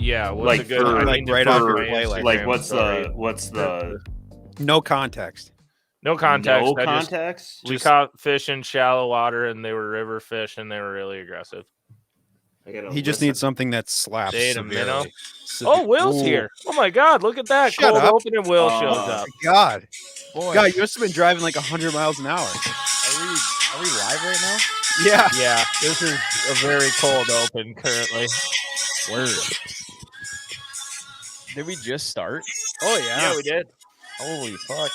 Yeah, what's a good right off your playlist? Like what's the no context? No context. No context. We caught fish in shallow water, and they were river fish, and they were really aggressive. He just needs something that slaps. They ate a minnow. severely. Oh, Will's here. Oh my God, look at that. Shut Cold up. open and Will shows up. God. Boy. God, you must have been driving like 100 miles an hour. Are we live right now? Yeah. Yeah, this is a very cold open currently. Word. Did we just start? Oh, yeah. Yeah, we did. Holy fuck.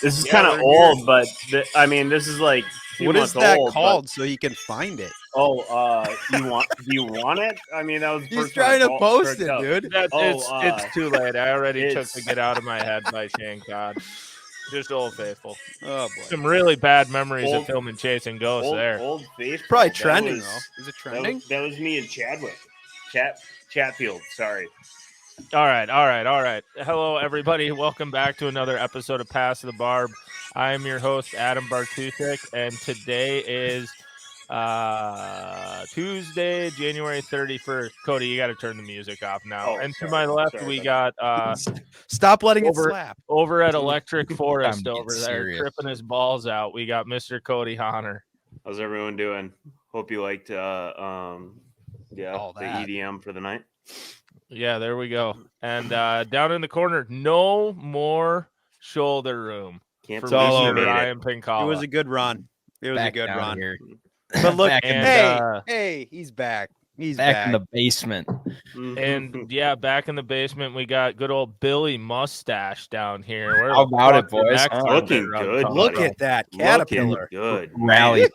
This is kind of old, but this is like what is that called so he can find it? Oh, do you want it? I mean, that was the He's first time trying to I post it, up. dude. It's too late. I already took the get out of my head by Shane Cod. Just Old Faithful. Oh boy. Some really bad memories of filming Chasing Ghosts there. Old Faithful. Probably trending though. Is it trending? That was me and Chadwick. Chatfield. Sorry. All right. Hello, everybody. Welcome back to another episode of Past The Barb. I am your host, Adam Bartusek, and today is Tuesday, January 31st. Cody, you got to turn the music off now. To my left, we got stop letting it slap. Over at Electric Forest over there, tripping his balls out. We got Mr. Cody Hahner. How's everyone doing? Hope you liked the EDM for the night. Yeah, there we go. And down in the corner, no more shoulder room. It's all over. Ryan Pinkalla. It was a good run. But look, hey, he's back. He's back in the basement. And yeah, back in the basement, we got good old Billy Mustache down here. How about it, boys? Looking good. Look at that caterpillar. Good. Rally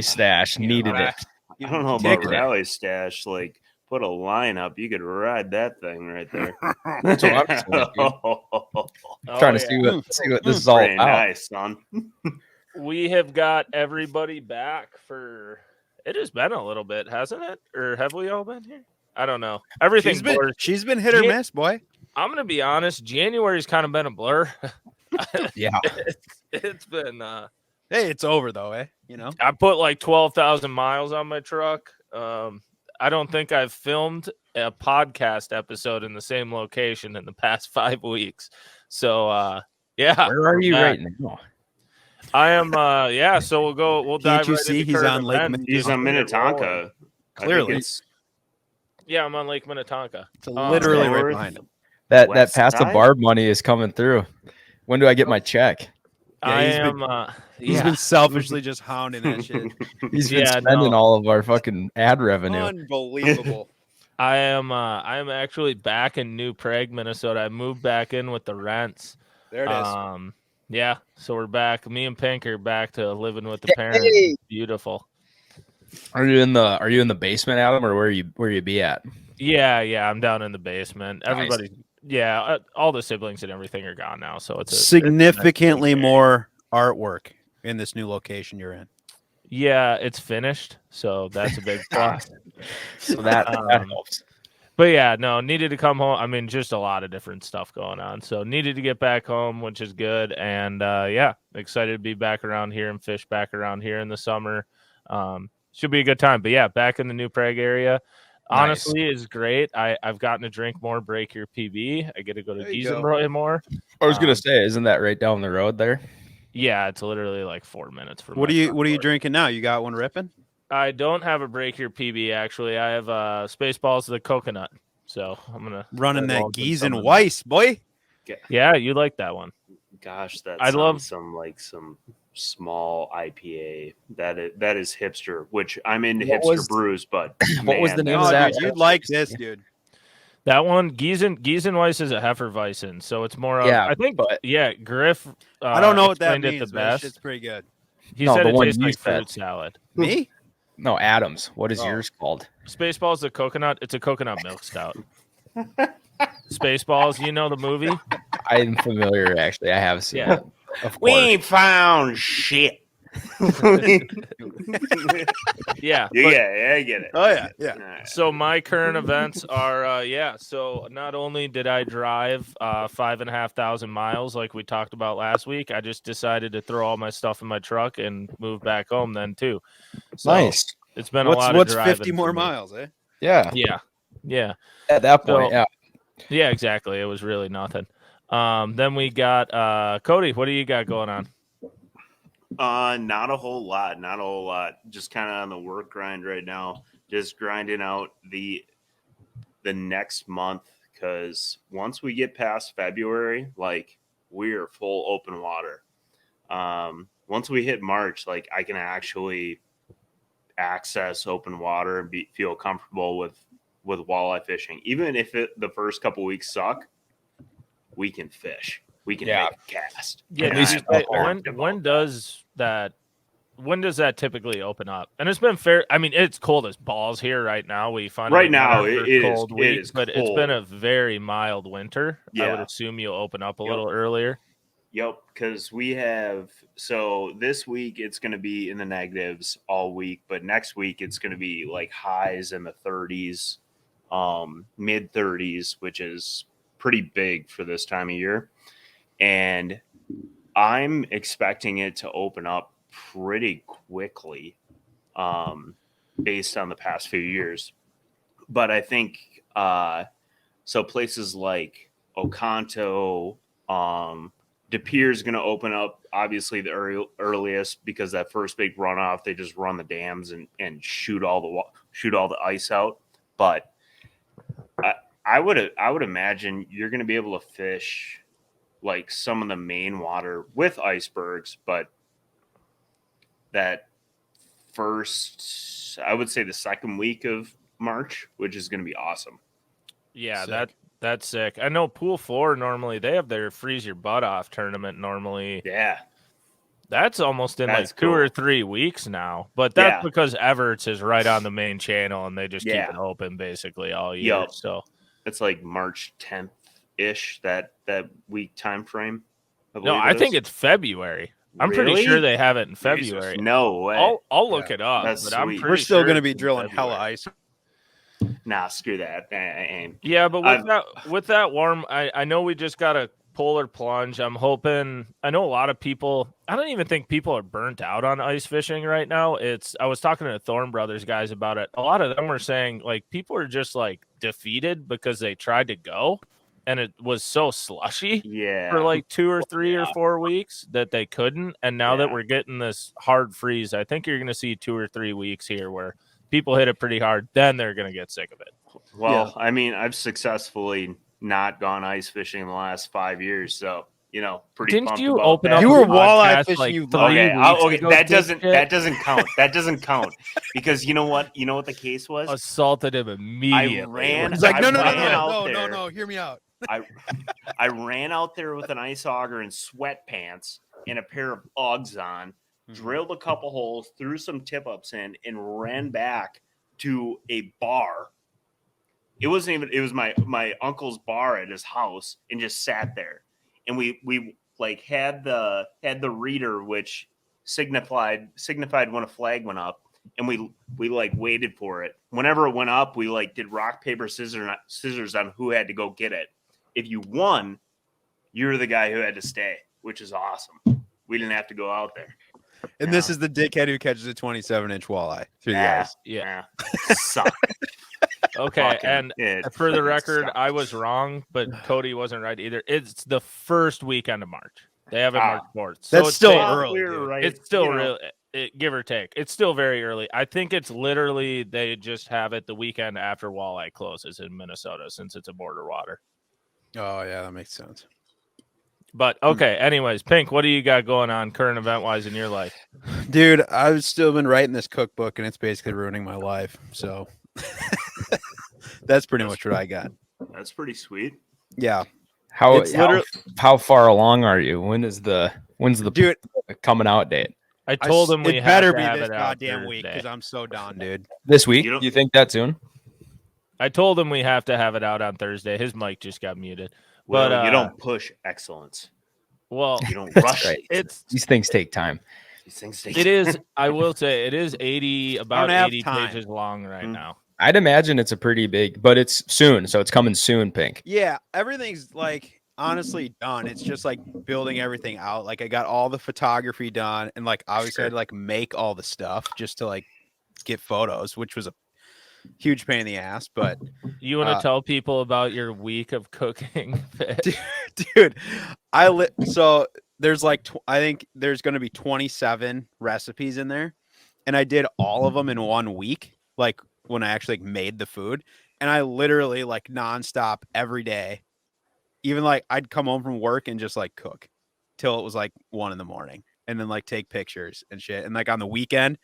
stash. Needed it. I don't know about rally stash. Like, put a line up. You could ride that thing right there. That's what I'm trying to see what this is all about. Nice, son. We have got everybody back for. It has been a little bit, hasn't it? Or have we all been here? I don't know. Everything's blurred. She's been hit or miss, boy. I'm gonna be honest. January's kind of been a blur. Yeah, it's been. Hey, it's over though, eh? You know, I put like 12,000 miles on my truck. I don't think I've filmed a podcast episode in the same location in the past 5 weeks. So, yeah. Where are you right now? I am, so we'll dive right into he's on Lake He's on Minnetonka. Clearly. Yeah, I'm on Lake Minnetonka. It's literally right behind him. That Past The Barb money is coming through. When do I get my check? Yeah, he's been selfishly just hounding that shit. He's been spending all of our fucking ad revenue. Unbelievable. I am actually back in New Prague, Minnesota. I moved back in with the rents. There it is. Yeah, so we're back. Me and Pink are back to living with the parents. Hey. Beautiful. Are you in the basement, Adam, or where you be at? Yeah, I'm down in the basement. Nice. Everybody. Yeah, all the siblings and everything are gone now, so it's significantly more artwork in this new location you're in. Yeah, it's finished, so that's a big plus. So that helps. But yeah, no, needed to come home. I mean, just a lot of different stuff going on, so needed to get back home, which is good. And excited to be back around here and fish back around here in the summer. Should be a good time. But yeah, back in the New Prague area. Honestly, it's great. I've gotten to drink more, break your PB. I get to go to Giesenbräu more. I was gonna say, isn't that right down the road there? Yeah, it's literally like 4 minutes from. What are you drinking now? You got one ripping? I don't have a break your PB actually. I have Spaceballs the coconut. So I'm gonna running that Gießen Weiss, boy. Yeah, you like that one. Gosh, I love some small IPA that is hipster, which I'm into hipster brews, but what was the name of that? You'd like this, dude. That one, Gießen Weiss is a Hefeweizen, so it's more of, I think, Griff. I don't know what that means, but it's pretty good. He said it tastes like fruit salad. Me? No, Adams. What is yours called? Spaceballs the coconut. It's a coconut milk stout. Spaceballs, you know the movie? I'm familiar, actually. I have seen it. We ain't found shit. Yeah, I get it. Oh yeah. So my current events are so not only did I drive 5,500 miles like we talked about last week, I just decided to throw all my stuff in my truck and move back home then too. So nice. It's been a lot of driving. What's 50 more miles, eh? Yeah. Yeah. At that point, yeah. Yeah, exactly. It was really nothing. Then we got Cody. What do you got going on? Not a whole lot. Just kind of on the work grind right now. Just grinding out the next month, because once we get past February, like, we're full open water. Once we hit March, like, I can actually access open water and feel comfortable with walleye fishing. Even if the first couple weeks suck, we can fish. We can make a cast. Yeah. When does that typically open up? And it's been fair. I mean, it's cold as balls here right now. We finally right now it is but cold. It's been a very mild winter. Yeah. I would assume you'll open up a little earlier. Yep, because we have, so this week it's going to be in the negatives all week, but next week it's going to be like highs in the 30s, mid 30s, which is pretty big for this time of year. And I'm expecting it to open up pretty quickly, based on the past few years. But I think, so places like Oconto, De Pere is going to open up, obviously, the earliest, because that first big runoff, they just run the dams and shoot all the ice out. But I would imagine you're going to be able to fish like some of the main water with icebergs, but that first, I would say the second week of March, which is going to be awesome. Yeah, that's sick. I know Pool 4 normally they have their freeze your butt off tournament normally. Yeah. That's almost in like 2 or 3 weeks now. But that's because Everett's is right on the main channel and they just keep it open basically all year. Yep. So it's like March 10th ish, that week time frame. I think it's February. I'm pretty sure they have it in February. Jesus, no way. I'll look it up. That's but I'm sweet. pretty We're still sure going to be drilling hella ice. Nah, screw that. Yeah, but with that warm, I know we just got a polar plunge. I'm hoping. I know a lot of people. I don't even think people are burnt out on ice fishing right now. I was talking to the Thorn Brothers guys about it. A lot of them were saying like people are just like defeated because they tried to go and it was so slushy for like 2 or 3 or 4 weeks that they couldn't. And now that we're getting this hard freeze, I think you're going to see 2 or 3 weeks here where people hit it pretty hard, then they're going to get sick of it. Well, I mean, I've successfully not gone ice fishing in the last 5 years, so pretty. Didn't pumped you about open that. up? You were walleye fishing. Like you that doesn't count. That doesn't count because you know what? You know what the case was? Assaulted him immediately. He's like, no. Hear me out. I ran out there with an ice auger and sweatpants and a pair of Uggs on, drilled a couple holes, threw some tip ups in, and ran back to a bar. It wasn't even. It was my uncle's bar at his house, and just sat there. And we like had the reader, which signified when a flag went up, and we like waited for it. Whenever it went up, we like did rock paper scissors on who had to go get it. If you won, you're the guy who had to stay, which is awesome. We didn't have to go out there. And this is the dickhead who catches a 27-inch walleye through the ice. Yeah. Suck. Okay, and for the record, I was wrong, but Cody wasn't right either. It's the first weekend of March. They have it March 4th. So that's still early. Right. It's still real, give or take. It's still very early. I think it's literally they just have it the weekend after walleye closes in Minnesota since it's a border water. Oh, yeah, that makes sense. But, okay, anyways, Pink, what do you got going on current event-wise in your life? Dude, I've still been writing this cookbook, and it's basically ruining my life. So that's pretty much what I got. That's pretty sweet. Yeah. How far along are you? When's the dude coming out date? I told him we better have be to have this it goddamn out week Thursday. because I'm so done, dude. This week? You think that soon? I told him we have to have it out on Thursday. His mic just got muted. Well, but you don't push excellence. Well, you don't rush. Right. These things take time. It is. I will say it is about 80 pages long right now. I'd imagine it's a pretty big, but it's soon, so it's coming soon, Pink. Yeah, everything's like honestly done. It's just like building everything out. Like I got all the photography done, and like obviously I had to like make all the stuff just to like get photos, which was huge pain in the ass. But You want to tell people about your week of cooking fish? dude, so there's like I think there's going to be 27 recipes in there, and I did all of them in 1 week, like when I actually made the food, and I literally like nonstop every day. Even like I'd come home from work and just like cook till it was like 1 a.m, and then like take pictures and shit. And like on the weekend,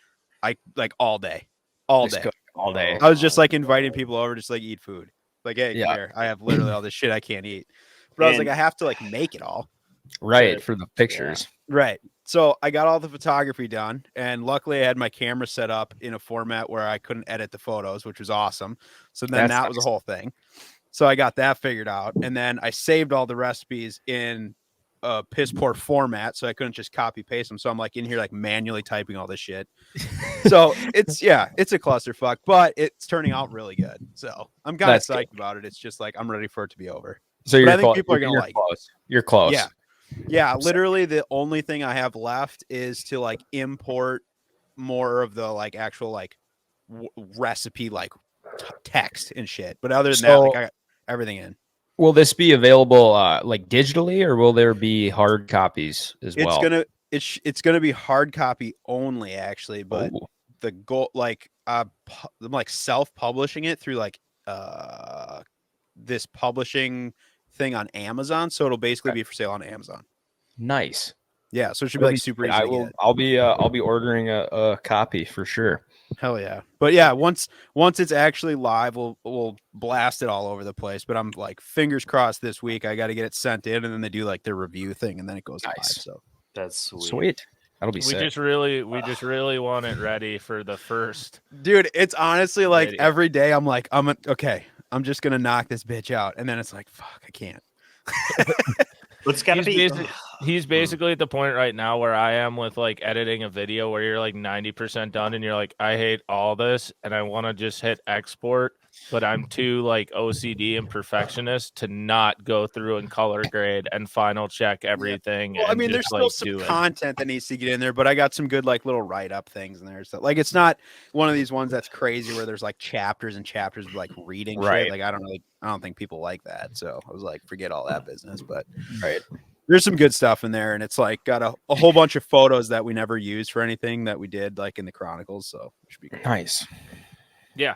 I like all day. Just cook all day. I was just like inviting people over just like eat food. Like, hey, come Yeah. here. I have literally all this shit I can't eat. But I was like, I have to like make it all. Right, for the pictures. Right. So I got all the photography done, and luckily I had my camera set up in a format where I couldn't edit the photos, which was awesome. So then that was a whole thing. So I got that figured out, and then I saved all the recipes in a piss poor format, so I couldn't just copy paste them. So I'm like in here like manually typing all this shit. So it's a clusterfuck, but it's turning out really good. So I'm kind of psyched about it. It's just like I'm ready for it to be over. So I think people are gonna like it. You're close. Yeah. Literally, the only thing I have left is to like import more of the like actual like recipe like text and shit. But other than that, like I got everything in. Will this be available like digitally, or will there be hard copies as well? It's gonna be hard copy only, actually. But the goal, like I'm like self-publishing it through like this publishing thing on Amazon, so it'll basically be for sale on Amazon. Nice. Yeah, so it should be like super easy. I'll be ordering a copy for sure. Hell yeah. But yeah, once it's actually live, we'll blast it all over the place. But I'm like, fingers crossed this week. I got to get it sent in, and then they do like their review thing, and then it goes live. So that's sweet. Sweet. That'll be sick. We just really want it ready for the first. Dude, it's honestly like video. Every day I'm like, okay, I'm just gonna knock this bitch out, and then it's like, fuck, I can't. It's gotta be. He's basically at the point right now where I am with like editing a video where you're like 90% done and you're like, I hate all this and I want to just hit export, but I'm too like OCD and perfectionist to not go through and color grade and final check everything. Well, I mean, there's still some content that needs to get in there, but I got some good like little write-up things in there. So like, it's not one of these ones that's crazy where there's like chapters and chapters of like reading shit. Like I don't think people like that. So I was like, forget all that business. But there's some good stuff in there, and it's like got a whole bunch of photos that we never used for anything that we did like in the Chronicles. So it should be good. Nice. Yeah,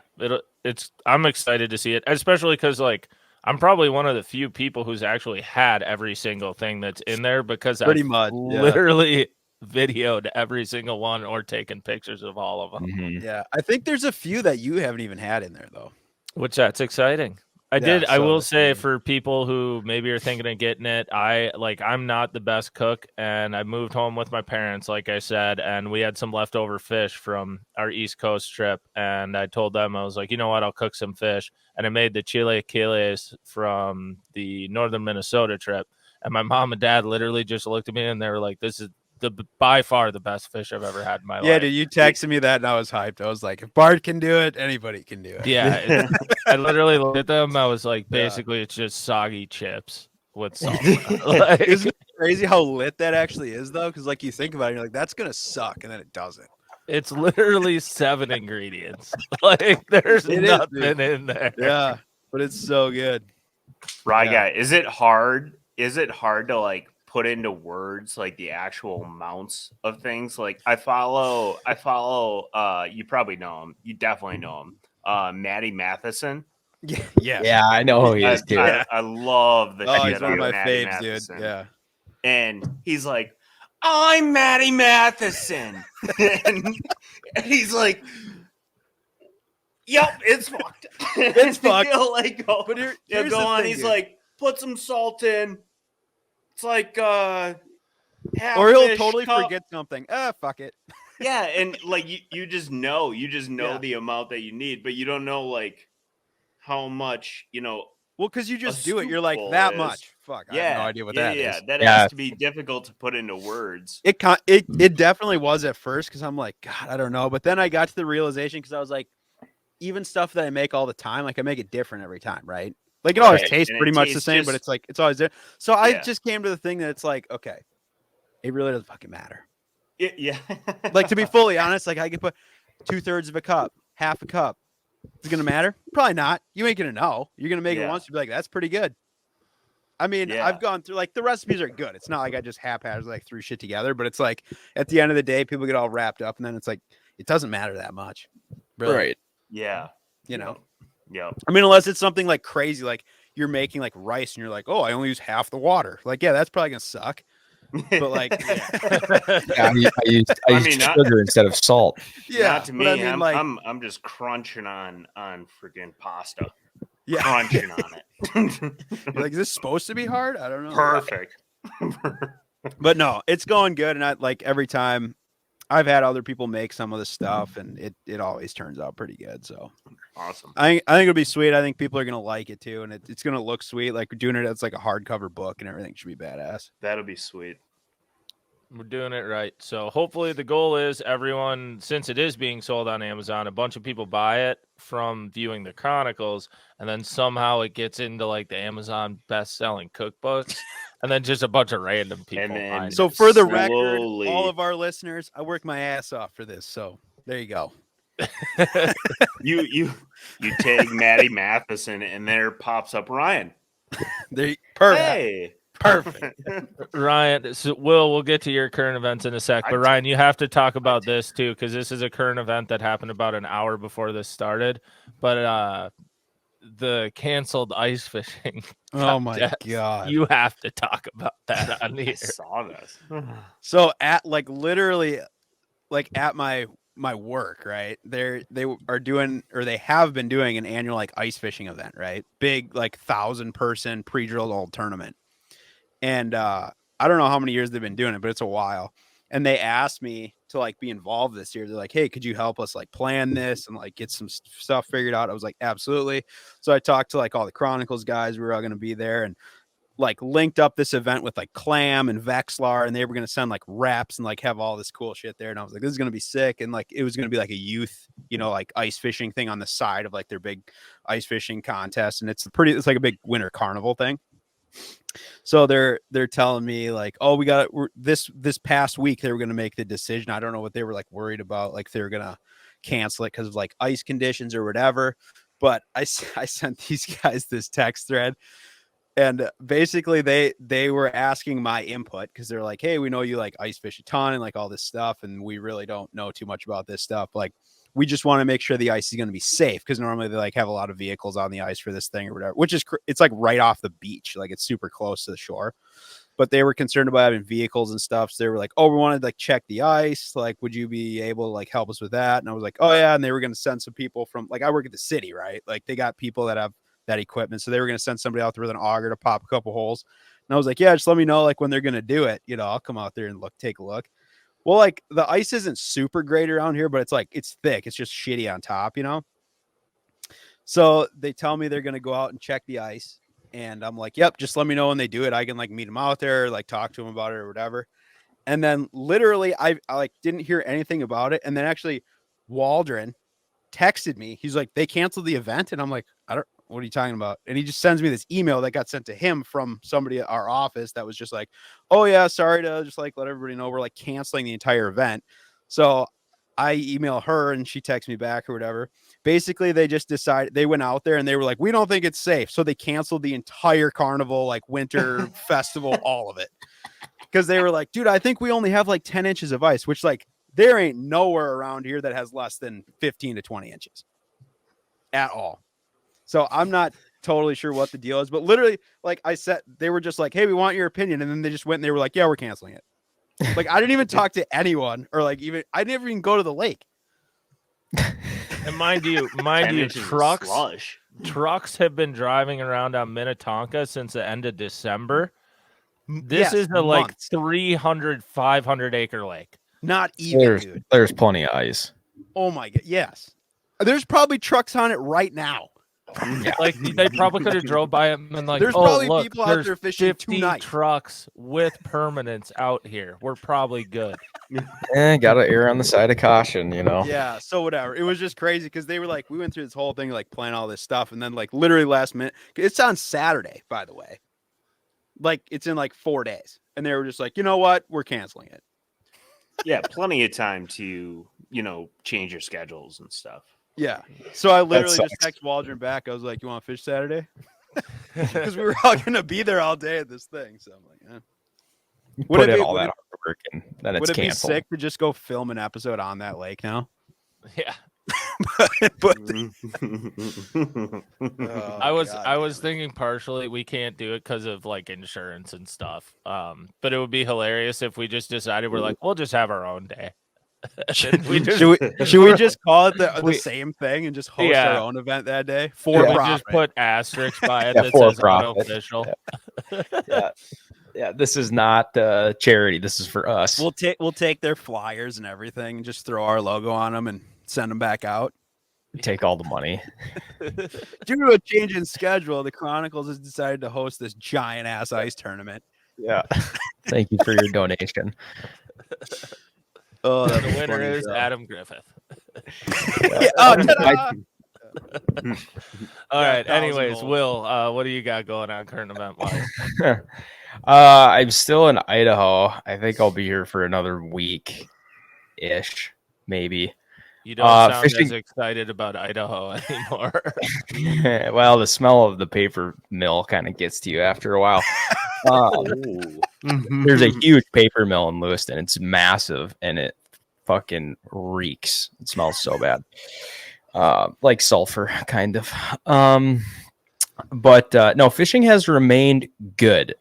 I'm excited to see it, especially because like I'm probably one of the few people who's actually had every single thing that's in there because I've literally videoed every single one or taken pictures of all of them. Mm-hmm. Yeah, I think there's a few that you haven't even had in there though, which that's exciting. I will say for people who maybe are thinking of getting it, I'm not the best cook, and I moved home with my parents, like I said, and we had some leftover fish from our East Coast trip, and I told them, I was like, you know what, I'll cook some fish, and I made the chilaquiles from the northern Minnesota trip, and my mom and dad literally just looked at me, and they were like, this is by far the best fish I've ever had in my life. Yeah, dude, you texted me that and I was hyped. I was like, if Bart can do it, anybody can do it. Yeah, I literally looked at them. I was like, basically, it's just soggy chips with salt. Like, isn't it crazy how lit that actually is, though? Because like you think about it, you're like, that's gonna suck, and then it doesn't. It's literally 7 ingredients. Like there's nothing in there. Yeah, but it's so good. Right, guy. Is it hard? Is it hard to like put into words like the actual amounts of things? Like I follow you probably know him, you definitely know him, Maddie Matheson. Yeah, I know who he is too. I love the shit. He's one of my Maddie faves, Matheson. dude. Yeah, and he's like, I'm Maddie Matheson. and he's like, yep, it's fucked. It's fucked. Like, go on. He's like, put some salt in. It's like or he'll totally forget something. Fuck it. Yeah, and like you just know the amount that you need, but you don't know like how much, Well, because you just do it. You're like, that much. Fuck. I have no idea what that is. Yeah, that has to be difficult to put into words. It definitely was at first because I'm like, God, I don't know. But then I got to the realization because I was like, even stuff that I make all the time, like I make it different every time, right? Like it always tastes pretty much the same, but it's like it's always there. So I just came to the thing that it's like, okay, it really doesn't fucking matter. Yeah. Like to be fully honest, like I could put 2/3 of a cup, half a cup, Is it gonna matter? Probably not. You ain't gonna know. You're gonna make it once. You'll be like, that's pretty good. I mean, I've gone through like the recipes are good. It's not like I just haphazardly like threw shit together, but it's like at the end of the day, people get all wrapped up, and then it's like it doesn't matter that much, really. Right? Yeah. You know. Yeah. I mean, unless it's something like crazy, like you're making like rice, and you're like, oh, I only use half the water. Like, yeah, that's probably gonna suck. But like, I used sugar instead of salt. Yeah, not to me. I mean, like, I'm just crunching on freaking pasta. Yeah, crunching on it. Like, is this supposed to be hard? I don't know. Perfect. But no, it's going good, and I like every time I've had other people make some of the stuff, and it always turns out pretty good. So awesome. I think it'll be sweet. I think people are gonna like it too, and it's gonna look sweet. Like doing it as like a hardcover book, and everything should be badass. That'll be sweet. We're doing it right. So hopefully the goal is everyone, since it is being sold on Amazon, a bunch of people buy it from viewing the Chronicles, and then somehow it gets into like the Amazon best-selling cookbooks, and then just a bunch of random people. And then so for the record, all of our listeners, I work my ass off for this. So there you go. you tag Maddie Matheson, and there pops up Ryan. Perfect. Hey. Perfect. Ryan, so we'll get to your current events in a sec, but Ryan, you have to talk about this too, because this is a current event that happened about an hour before this started. But the canceled ice fishing. Oh my God. You have to talk about that on here. I saw this. So at like literally like at my work, right? They are doing, or they have been doing, an annual like ice fishing event, right? Big like 1,000-person pre-drilled old tournament. And I don't know how many years they've been doing it, but it's a while. And they asked me to like be involved this year. They're like, hey, could you help us like plan this and like get some stuff figured out? I was like, absolutely. So I talked to like all the Chronicles guys. We were all going to be there, and like linked up this event with like Clam and Vexlar, and they were going to send like reps and like have all this cool shit there. And I was like, this is going to be sick. And like, it was going to be like a youth, like ice fishing thing on the side of like their big ice fishing contest. And it's like a big winter carnival thing. So they're telling me like, oh, we got this past week they were going to make the decision. I don't know what they were like worried about, like they were going to cancel it because of like ice conditions or whatever. But I sent these guys this text thread, and basically they were asking my input because they're like, hey, we know you like ice fish a ton and like all this stuff, and we really don't know too much about this stuff. Like, we just want to make sure the ice is going to be safe, because normally they like have a lot of vehicles on the ice for this thing or whatever, which is it's like right off the beach, like it's super close to the shore. But they were concerned about having vehicles and stuff, so they were like, oh, we wanted to like check the ice, like would you be able to like help us with that? And I was like, oh yeah. And they were going to send some people from, like, I work at the city, right? Like they got people that have that equipment, so they were going to send somebody out there with an auger to pop a couple holes. And I was like, yeah, just let me know like when they're going to do it, I'll come out there and take a look. Well, like the ice isn't super great around here, but it's thick. It's just shitty on top, So they tell me they're going to go out and check the ice. And I'm like, yep, just let me know when they do it. I can like meet them out there, like talk to them about it or whatever. And then literally I like didn't hear anything about it. And then actually Waldron texted me. He's like, they canceled the event. And I'm like, what are you talking about? And he just sends me this email that got sent to him from somebody at our office that was just like, oh yeah, sorry to just like let everybody know we're like canceling the entire event. So I email her and she texts me back or whatever. Basically, they just decided, they went out there and they were like, we don't think it's safe. So they canceled the entire carnival, like winter festival, all of it. Because they were like, dude, I think we only have like 10 inches of ice, which like there ain't nowhere around here that has less than 15 to 20 inches at all. So I'm not totally sure what the deal is, but literally, like I said, they were just like, hey, we want your opinion. And then they just went and they were like, yeah, we're canceling it. Like, I didn't even talk to anyone, or like I never even go to the lake. And mind you, trucks have been driving around on Minnetonka since the end of December. This is a like 300, 500 acre lake. Not even, dude. There's plenty of ice. Oh my God. Yes. There's probably trucks on it right now. Yeah. Like they probably could have drove by them and like, there's probably people out there fishing 50 trucks with permanents out here. We're probably good. Gotta err on the side of caution, Yeah, so whatever. It was just crazy because they were like, we went through this whole thing, like planning all this stuff, and then like literally last minute, it's on Saturday, by the way. Like it's in like 4 days, and they were just like, you know what, we're canceling it. Yeah, plenty of time to change your schedules and stuff. Yeah. So I literally sucks. just texted Waldron back. I was like, "You want to fish Saturday?" Because we were all gonna be there all day at this thing. So I'm like, eh. Put in all that hard work and then it's would it canceled. be sick to just go film an episode on that lake now? Yeah. but I was thinking partially we can't do it because of like insurance and stuff. But it would be hilarious if we just decided we're like, we'll just have our own day. should we just call it the same thing and just host our own event that day? For we just put asterisks by it that says unofficial. Yeah, this is not charity. This is for us. We'll take their flyers and everything and just throw our logo on them and send them back out. Take all the money. Due to a change in schedule, the Chronicles has decided to host this giant ass ice tournament. Yeah. Thank you for your donation. Oh, the winner is Adam Griffith. All right. Anyways, Will, what do you got going on current event wise? I'm still in Idaho. I think I'll be here for another week ish, maybe. You don't sound as excited about Idaho anymore. Well, the smell of the paper mill kind of gets to you after a while. There's a huge paper mill in Lewiston. It's massive and it fucking reeks. It smells so bad. Like sulfur, kind of. But no, fishing has remained good.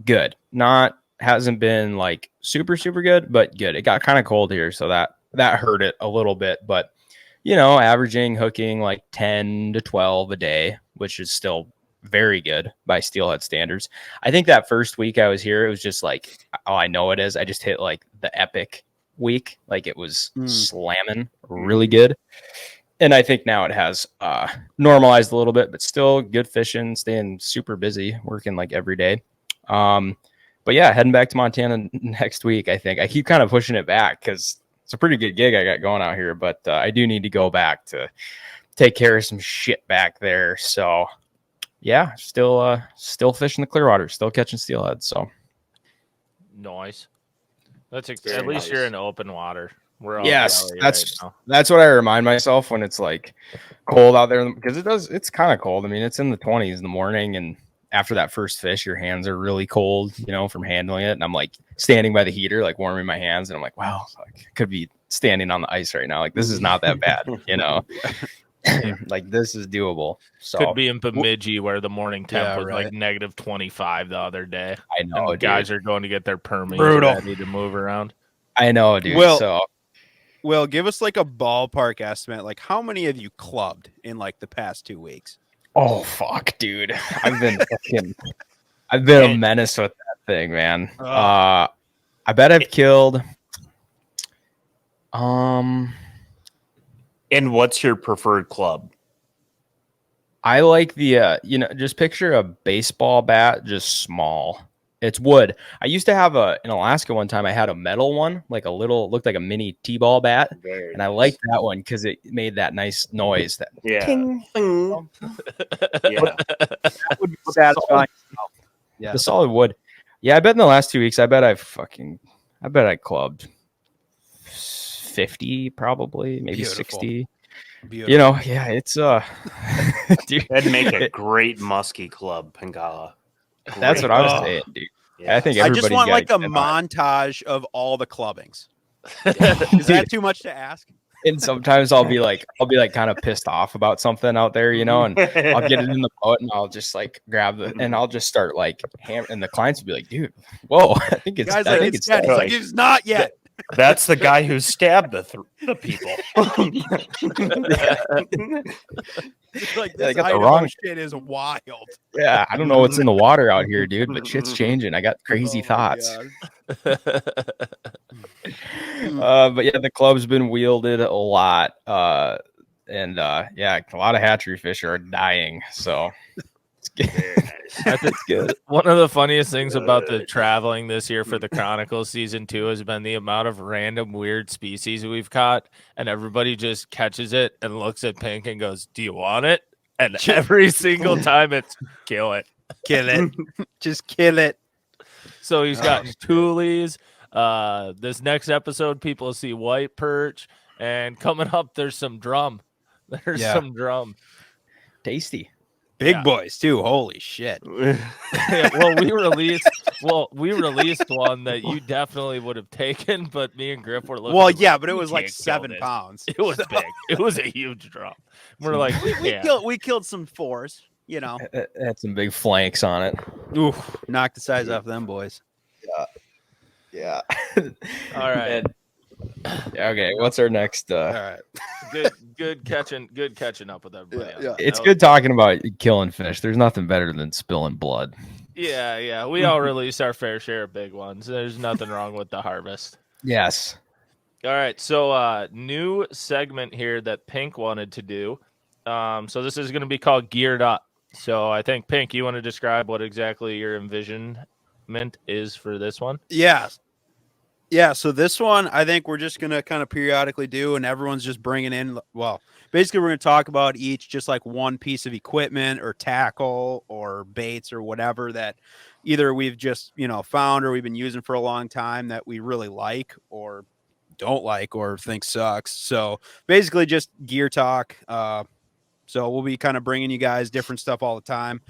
Good. Hasn't been like super good, but good. It got kind of cold here, so that hurt it a little bit. But averaging hooking like 10 to 12 a day, which is still very good by steelhead standards. I think that first week I was here, it was just like, oh, I know it is. I just hit like the epic week, like it was slamming really good. And I think now it has normalized a little bit, but still good fishing, staying super busy, working like every day. But yeah, heading back to Montana next week. I think I keep kind of pushing it back because it's a pretty good gig I got going out here, but I do need to go back to take care of some shit back there. So yeah, still fishing the Clearwater, still catching steelhead. So nice. That's at least you're in open water. Yes, that's what I remind myself when it's like cold out there, because it's kind of cold. I mean, it's in the 20s in the morning, and after that first fish, your hands are really cold, from handling it. And I'm like standing by the heater, like warming my hands, and I'm like, wow, I could be standing on the ice right now. Like, this is not that bad, like this is doable. So could be in Bemidji where the morning temp was like negative 25 the other day. I know, and guys are going to get their permits ready to move around. I know, dude. Will, give us like a ballpark estimate. Like, how many have you clubbed in like the past 2 weeks? Oh fuck, dude! I've been a menace with that thing, man. I bet I've killed. And what's your preferred club? I like the just picture a baseball bat, just small. It's wood. I used to have in Alaska one time. I had a metal one, like looked like a mini T-ball bat, and I liked that one because it made that nice noise. That ting. That would be satisfying. Yeah, the solid wood. Yeah, I bet in the last 2 weeks, I bet I clubbed 50, probably maybe Beautiful. 60. Beautiful. Yeah, it's dude, that'd make a great musky club, Pinkalla. That's what I was saying, dude. Yeah. I think I just want like a montage of all the clubbings. Is that too much to ask? And sometimes I'll be like kind of pissed off about something out there, and I'll get it in the boat and I'll just like grab and I'll just start like and the clients will be like, dude, whoa, I think it's dead. Like, it's not yet. That's the guy who stabbed the people. Like, this got the wrong shit is wild. Yeah, I don't know what's in the water out here, dude, but shit's changing. I got crazy thoughts. But yeah, the club's been wielded a lot. And a lot of hatchery fish are dying. So that's good. One of the funniest things about the traveling this year for the Chronicles season 2 has been the amount of random weird species we've caught, and everybody just catches it and looks at Pink and goes, "Do you want it?" And every single time it's kill it, just kill it. So he's got Toolies. This next episode, people see white perch. And coming up, there's some drum. There's some drum. Tasty. Big boys too. Holy shit. Yeah, well, we released one that you definitely would have taken, but me and Griff were looking. Well, like, yeah, but it "We was like can't kill 7 this." pounds. It was big. It was a huge drum. We're like, We killed some 4s, you know. It had some big flanks on it. Oof, knocked the size off them boys. Yeah. all right. Okay, what's our next? All right. Good catching up with everybody. Yeah. It's good talking about killing fish. There's nothing better than spilling blood. Yeah. We all release our fair share of big ones. There's nothing wrong with the harvest. Yes. All right, so new segment here that Pink wanted to do. So this is going to be called Geared Up. So I think, Pink, you want to describe what exactly your envisionment is for this one? Yeah, so this one, I think we're just going to kind of periodically do, and everyone's just bringing in, well, basically we're going to talk about each just like one piece of equipment or tackle or baits or whatever that either we've just, found or we've been using for a long time that we really like or don't like or think sucks. So basically just gear talk. So we'll be kind of bringing you guys different stuff all the time.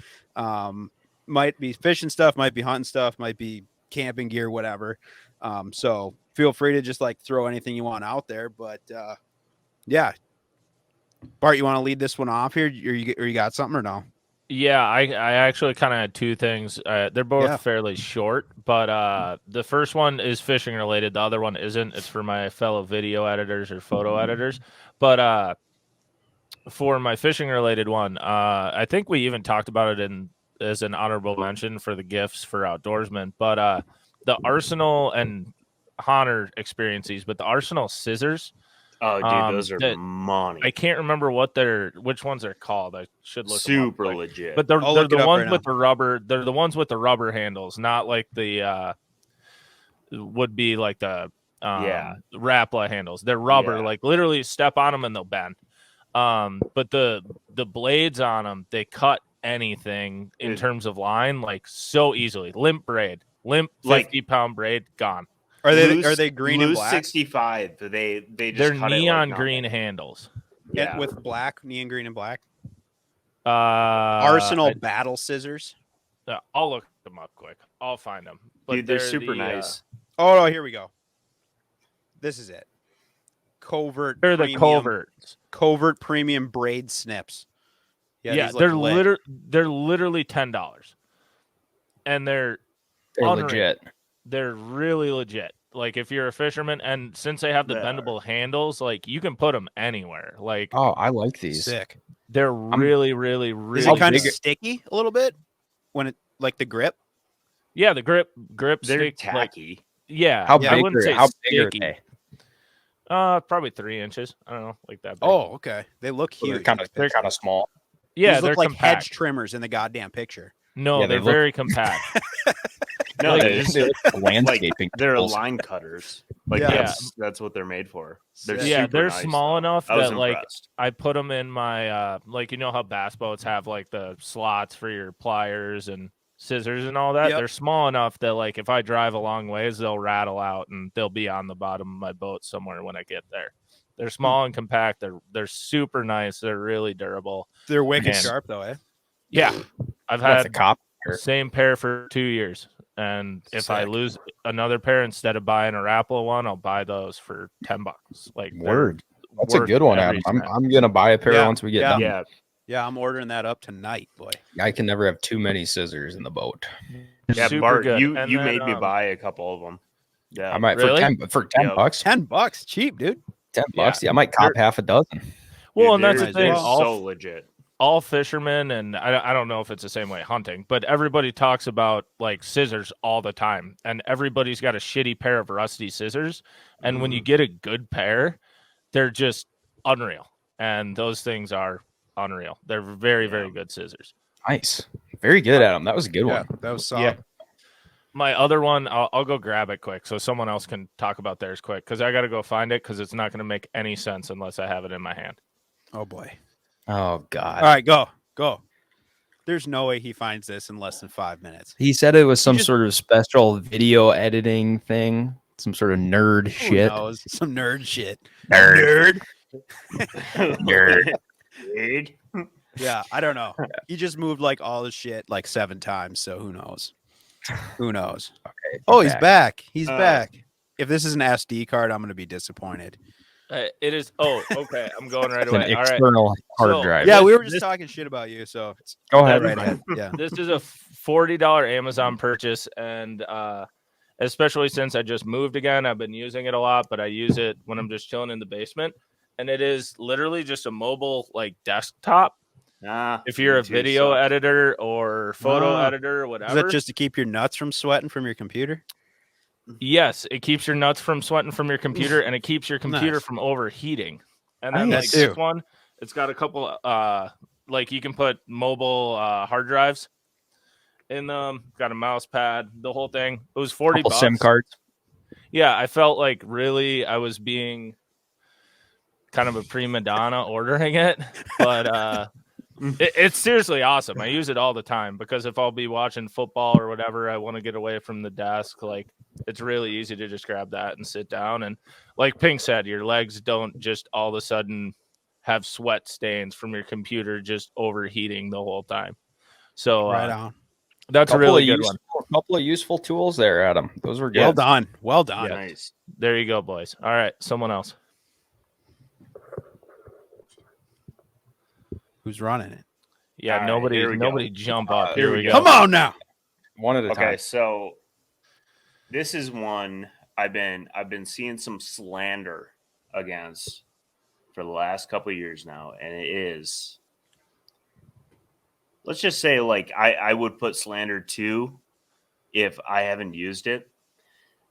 Might be fishing stuff, might be hunting stuff, might be camping gear, whatever. So feel free to just like throw anything you want out there. But yeah, Bart, you want to lead this one off here, or you got something or no? Yeah, I actually kind of had two things. They're both fairly short, but the first one is fishing related. The other one isn't. It's for my fellow video editors or photo editors. But for my fishing related one, I think we even talked about it as an honorable mention for the gifts for outdoorsmen. But the Arsenal and Hahner experiences, but the Arsenal scissors. Oh, dude, those are money. I can't remember which ones they're called. I should look super them up, legit. But they're the ones with the rubber. They're the ones with the rubber handles, not like the would be like the Rapala handles. They're rubber, like literally step on them and they'll bend. But the blades on them, they cut anything in terms of line like so easily. Limp 50-pound braid gone. Are they green and black? 65. They're cut neon green handles. Yeah, with black, neon green and black. Arsenal battle scissors. I'll look them up quick. I'll find them. But dude, they're super nice. Oh no, here we go. This is it. Covert. They're the covert premium braid snips. Yeah, they're literally $10, and they're legit. They're really legit. Like if you're a fisherman, and since they have the bendable handles, like you can put them anywhere. Like, oh, I like these. Sick. They're really, really, really. Is it kind of sticky a little bit when it like the grip? Yeah, the grip. They're stick, tacky. Like, yeah, how big? I wouldn't say how sticky. big are they? Probably 3 inches. I don't know, like that big. Oh, okay. They look huge. They're kind of small. Yeah, these they're look like compact. hedge trimmers in the goddamn picture. No, they're very compact. No, Like, they look like landscaping. They're line cutters. Like that's what they're made for. They're nice, small enough that like impressed. I put them in my like how bass boats have like the slots for your pliers and scissors and all that. They're small enough that like if I drive a long ways, they'll rattle out and they'll be on the bottom of my boat somewhere when I get there. They're small and compact. They're super nice. They're really durable. They're wicked sharp though, eh? Yeah, I've had the cop same pair for 2 years. And if I lose another pair instead of buying a Rapala one, I'll buy those for $10. Like word, that's a good one, Adam. I'm gonna buy a pair once we get done. Yeah, I'm ordering that up tonight, boy. I can never have too many scissors in the boat. Yeah, super Bart, good. you And made me buy a couple of them. Yeah, I might really? for $10. $10, cheap, dude. $10. Yeah, I might cop half a dozen. Well, and that's the thing. So legit. All fishermen, and I don't know if it's the same way hunting, but everybody talks about like scissors all the time, and everybody's got a shitty pair of rusty scissors. And when you get a good pair, they're just unreal. And those things are unreal. They're very, very good scissors. Nice. Very good, Adam. That was a good one. That was solid. Yeah. My other one, I'll go grab it quick so someone else can talk about theirs quick because I got to go find it because it's not going to make any sense unless I have it in my hand. Oh, boy. Oh, God. All right, go. There's no way he finds this in less than 5 minutes. He said it was some sort of special video editing thing Some sort of nerd Who shit. knows? Some nerd shit. Nerd. Nerd. Yeah, I don't know. He just moved like all his shit like 7 times, so who knows? Who knows? Okay, Oh, he's back. He's Uh, back. If this is an SD card, I'm going to be disappointed. It is. Oh, okay. I'm going right It's an away. All right. external hard So- drive. Yeah, this- we were just this- talking shit about you, so Go ahead. right ahead. Yeah. This is a $40 Amazon purchase, and especially since I just moved again, I've been using it a lot, but I use it when I'm just chilling in the basement. And it is literally just a mobile like desktop. If you're a video editor or photo editor or whatever. Is that just to keep your nuts from sweating from your computer? Yes, it keeps your nuts from sweating from your computer, and it keeps your computer Nice. from overheating. And then Nice. like this one, it's got a couple like you can put mobile hard drives in them, got a mouse pad, the whole thing. It was $40. Couple SIM cards. Yeah, I felt like really I was being kind of a prima donna ordering it, but it's seriously awesome. I use it all the time because if I'll be watching football or whatever, I want to get away from the desk. Like it's really easy to just grab that and sit down. And like Pink said, your legs don't just all of a sudden have sweat stains from your computer just overheating the whole time. So Right on. that's a really good one. Couple of useful tools there, Adam. Those were good. Well done. Well done. Nice. There you go, boys. All right, someone else. Who's running it? Yeah, All right, nobody here we go. nobody jump up. Here Here we we go. Come on now. One at a Okay, time. so this is one I've been seeing some slander against for the last couple of years now, and it is, let's just say, like I would put slander 2 if I haven't used it,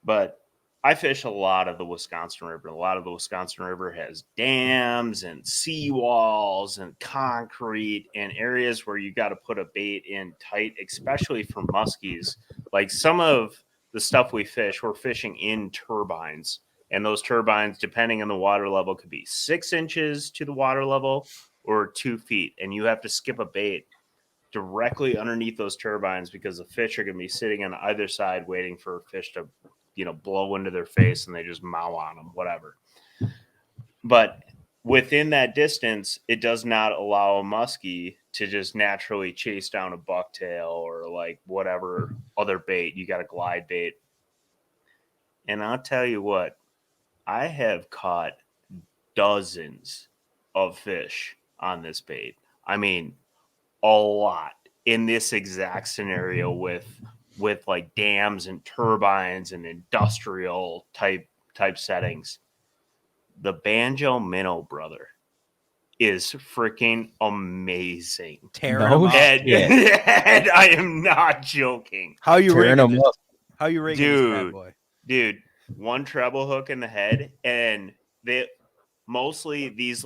but I fish a lot of the Wisconsin River. A lot of the Wisconsin River has dams and seawalls and concrete and areas where you got to put a bait in tight, especially for muskies. Like some of the stuff we fish, we're fishing in turbines. And those turbines, depending on the water level, could be 6 inches to the water level or 2 feet. And you have to skip a bait directly underneath those turbines because the fish are going to be sitting on either side waiting for fish to blow into their face and they just mow on them, whatever. But within that distance, it does not allow a muskie to just naturally chase down a bucktail or like whatever other bait. You got a glide bait. And I'll tell you what, I have caught dozens of fish on this bait. I mean, a lot in this exact scenario with like dams and turbines and industrial type settings. The Banjo Minnow, brother, is freaking amazing. Tearing them up. And I am not joking. How you Tearing rigging them this? up. How you rigging this bad boy? Dude, one treble hook in the head, and they mostly these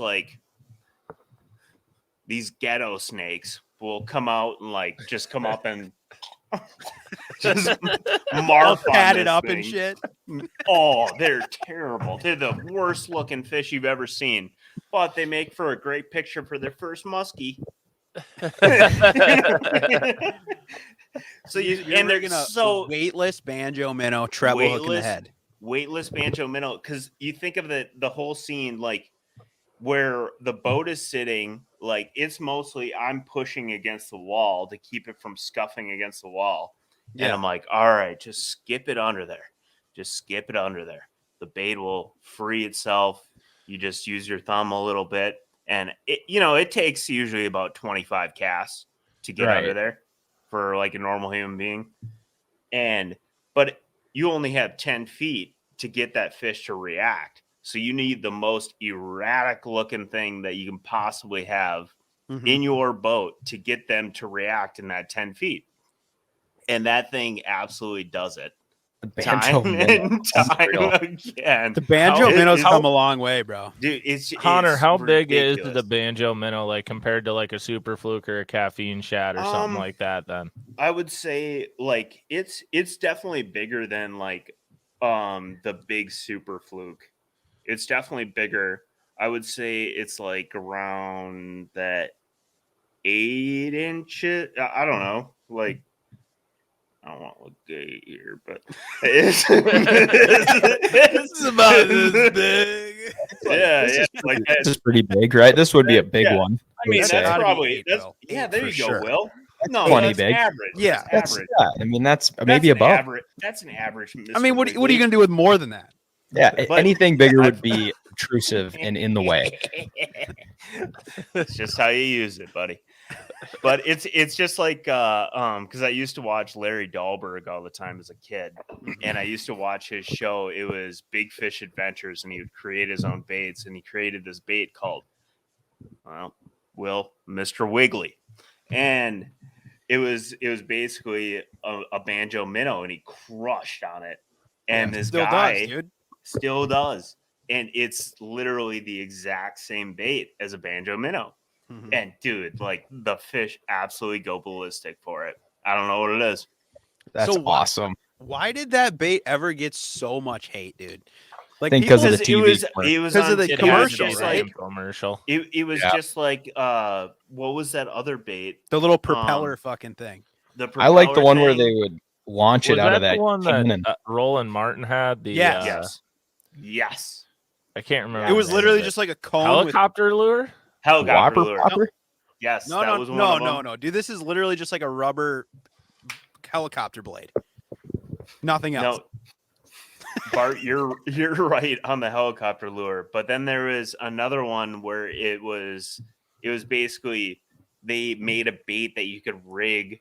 ghetto snakes will come out and like just come up and just mark Pat on it this up thing. and shit. Oh, they're terrible. They're the worst looking fish you've ever seen, but they make for a great picture for their first muskie. So You're rigging a weightless Banjo Minnow treble hook in the head. Weightless Banjo Minnow, because you think of the whole scene like where the boat is sitting, like it's mostly I'm pushing against the wall to keep it from scuffing against the wall. Yeah. And I'm like, all right, just skip it under there. Just skip it under there. The bait will free itself. You just use your thumb a little bit. And it takes usually about 25 casts to get under there for like a normal human being. But you only have 10 feet to get that fish to react. So you need the most erratic looking thing that you can possibly have in your boat to get them to react in that 10 feet. And that thing absolutely does it. The Banjo Minnow. Again. The Banjo Minnow's come a long way, bro. Dude, Connor, how big is ridiculous. the Banjo Minnow like compared to like a super fluke or a caffeine shad or something like that then? I would say like it's definitely bigger than like the big super fluke. It's definitely bigger. I would say it's like around that 8 inches. I don't know, like I don't want to look gay here, but it's about this big. Yeah, like that. This is pretty big, right? This would be a big Yeah. one. I mean, That's that's gotta be probably eight, that's Will. yeah. Eight There for you go, sure. Will. No, plenty that's big. average. Yeah. That's average. I mean, that's maybe That's above. Average. That's an average. Mr. I mean, what are you Wiggly. gonna do with more than that? Yeah, But- anything bigger would be obtrusive and in the way. It's just how you use it, buddy. But it's just like because I used to watch Larry Dahlberg all the time as a kid, and I used to watch his show. It was Big Fish Adventures, and he would create his own baits, and he created this bait called Mr. Wiggly, and it was basically a banjo minnow, and he crushed on it, and this Still guy does, dude. still does, and it's literally the exact same bait as a banjo minnow. Mhm. And dude, like the fish absolutely go ballistic for it. I don't know what it is. That's So awesome. Why did that bait ever get so much hate, dude? Like Think 'cause of people- the It TV was commercial. it was 'Cause of on the it was commercial, just right? like Commercial. it was Yeah. just like what was that other bait? the little propeller fucking thing. The I like the propeller one where thing? they would launch Was it out of that that the one can that and Roland Martin had? The Yes. Yes. I can't remember. It the was name literally of it. just like a cone with helicopter lure. Helicopter Whopper lure. popper. Yes, no, that no, was one no, of them. no. Dude, this is literally just like a rubber helicopter blade. Nothing else. No, Bart, you're right on the helicopter lure, but then there was another one where it was basically they made a bait that you could rig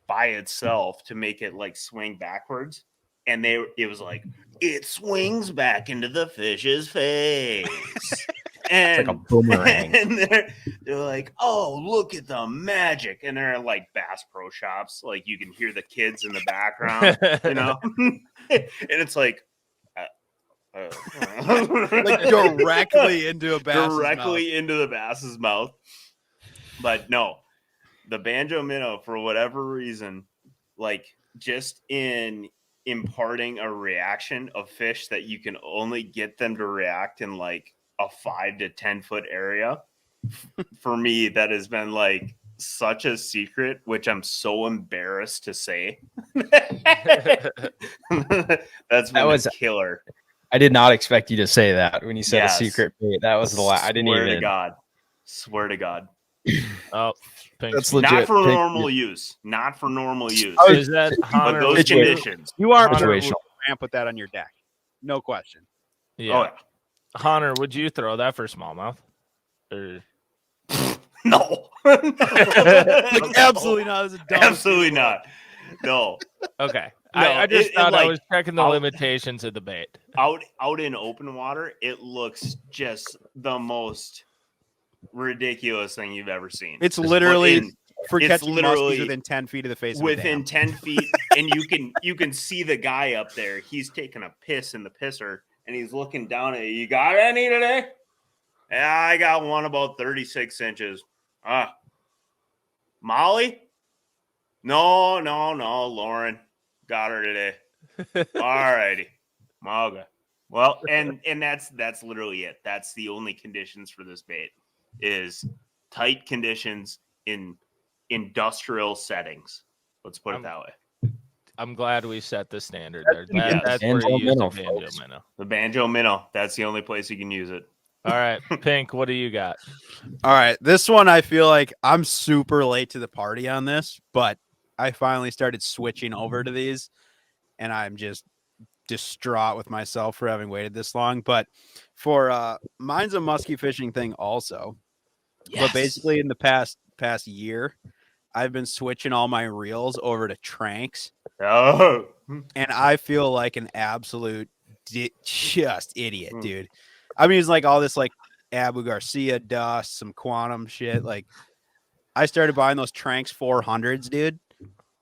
by itself to make it like swing backwards, and it was like it swings back into the fish's face. And, It's like a boomerang. and they're like, oh, look at the magic. And they're in like Bass Pro Shops. Like you can hear the kids in the background, you know? And it's like, Like directly into a bass's directly into the bass's mouth. But no, the banjo minnow, for whatever reason, like just in imparting a reaction of fish that you can only get them to react in like a 5 to 10 foot area. For me, that has been like such a secret, which I'm so embarrassed to say. That's been was a killer. I did not expect you to say that when you said Yes. a secret bait. That was the last. I didn't Swear even. to God. Swear to God. Oh, Pink. That's legit. Not for Pink- normal use. Not for normal use. Is that But Hunter? those would you- conditions. You are Hunter, situational. and put that on your deck. No question. Yeah. Oh, yeah. Hunter, would you throw that for smallmouth? Or No. Like, absolutely not. It's a dumb Absolutely not. No. okay. No, I just it, thought I like, was checking the I'll- limitations of the bait. Out in open water, it looks just the most ridiculous thing you've ever seen. It's But literally for it's catching literally muskies within 10 feet of the face. within of 10 feet, and you can see the guy up there. He's taking a piss in the pisser, and he's looking down at you. You got any today? Yeah, I got one about 36 inches. Molly? No, Lauren. Got her today. All righty. Okay. Well, and that's literally it. That's the only conditions for this bait is tight conditions in industrial settings. Let's put it that way. I'm glad we set the standard That's there. the That's where Banjo you use the Minnow, banjo folks. minnow. The banjo minnow. That's the only place you can use it. All right, Pink, what do you got? All right. This one, I feel like I'm super late to the party on this, but I finally started switching over to these, and I'm just distraught with myself for having waited this long. But for mine's a musky fishing thing also. But basically in the past year, I've been switching all my reels over to Tranks, Oh, and I feel like an absolute just idiot, dude. I mean, it's like all this like Abu Garcia dust, some quantum shit. Like I started buying those Tranks 400s, dude.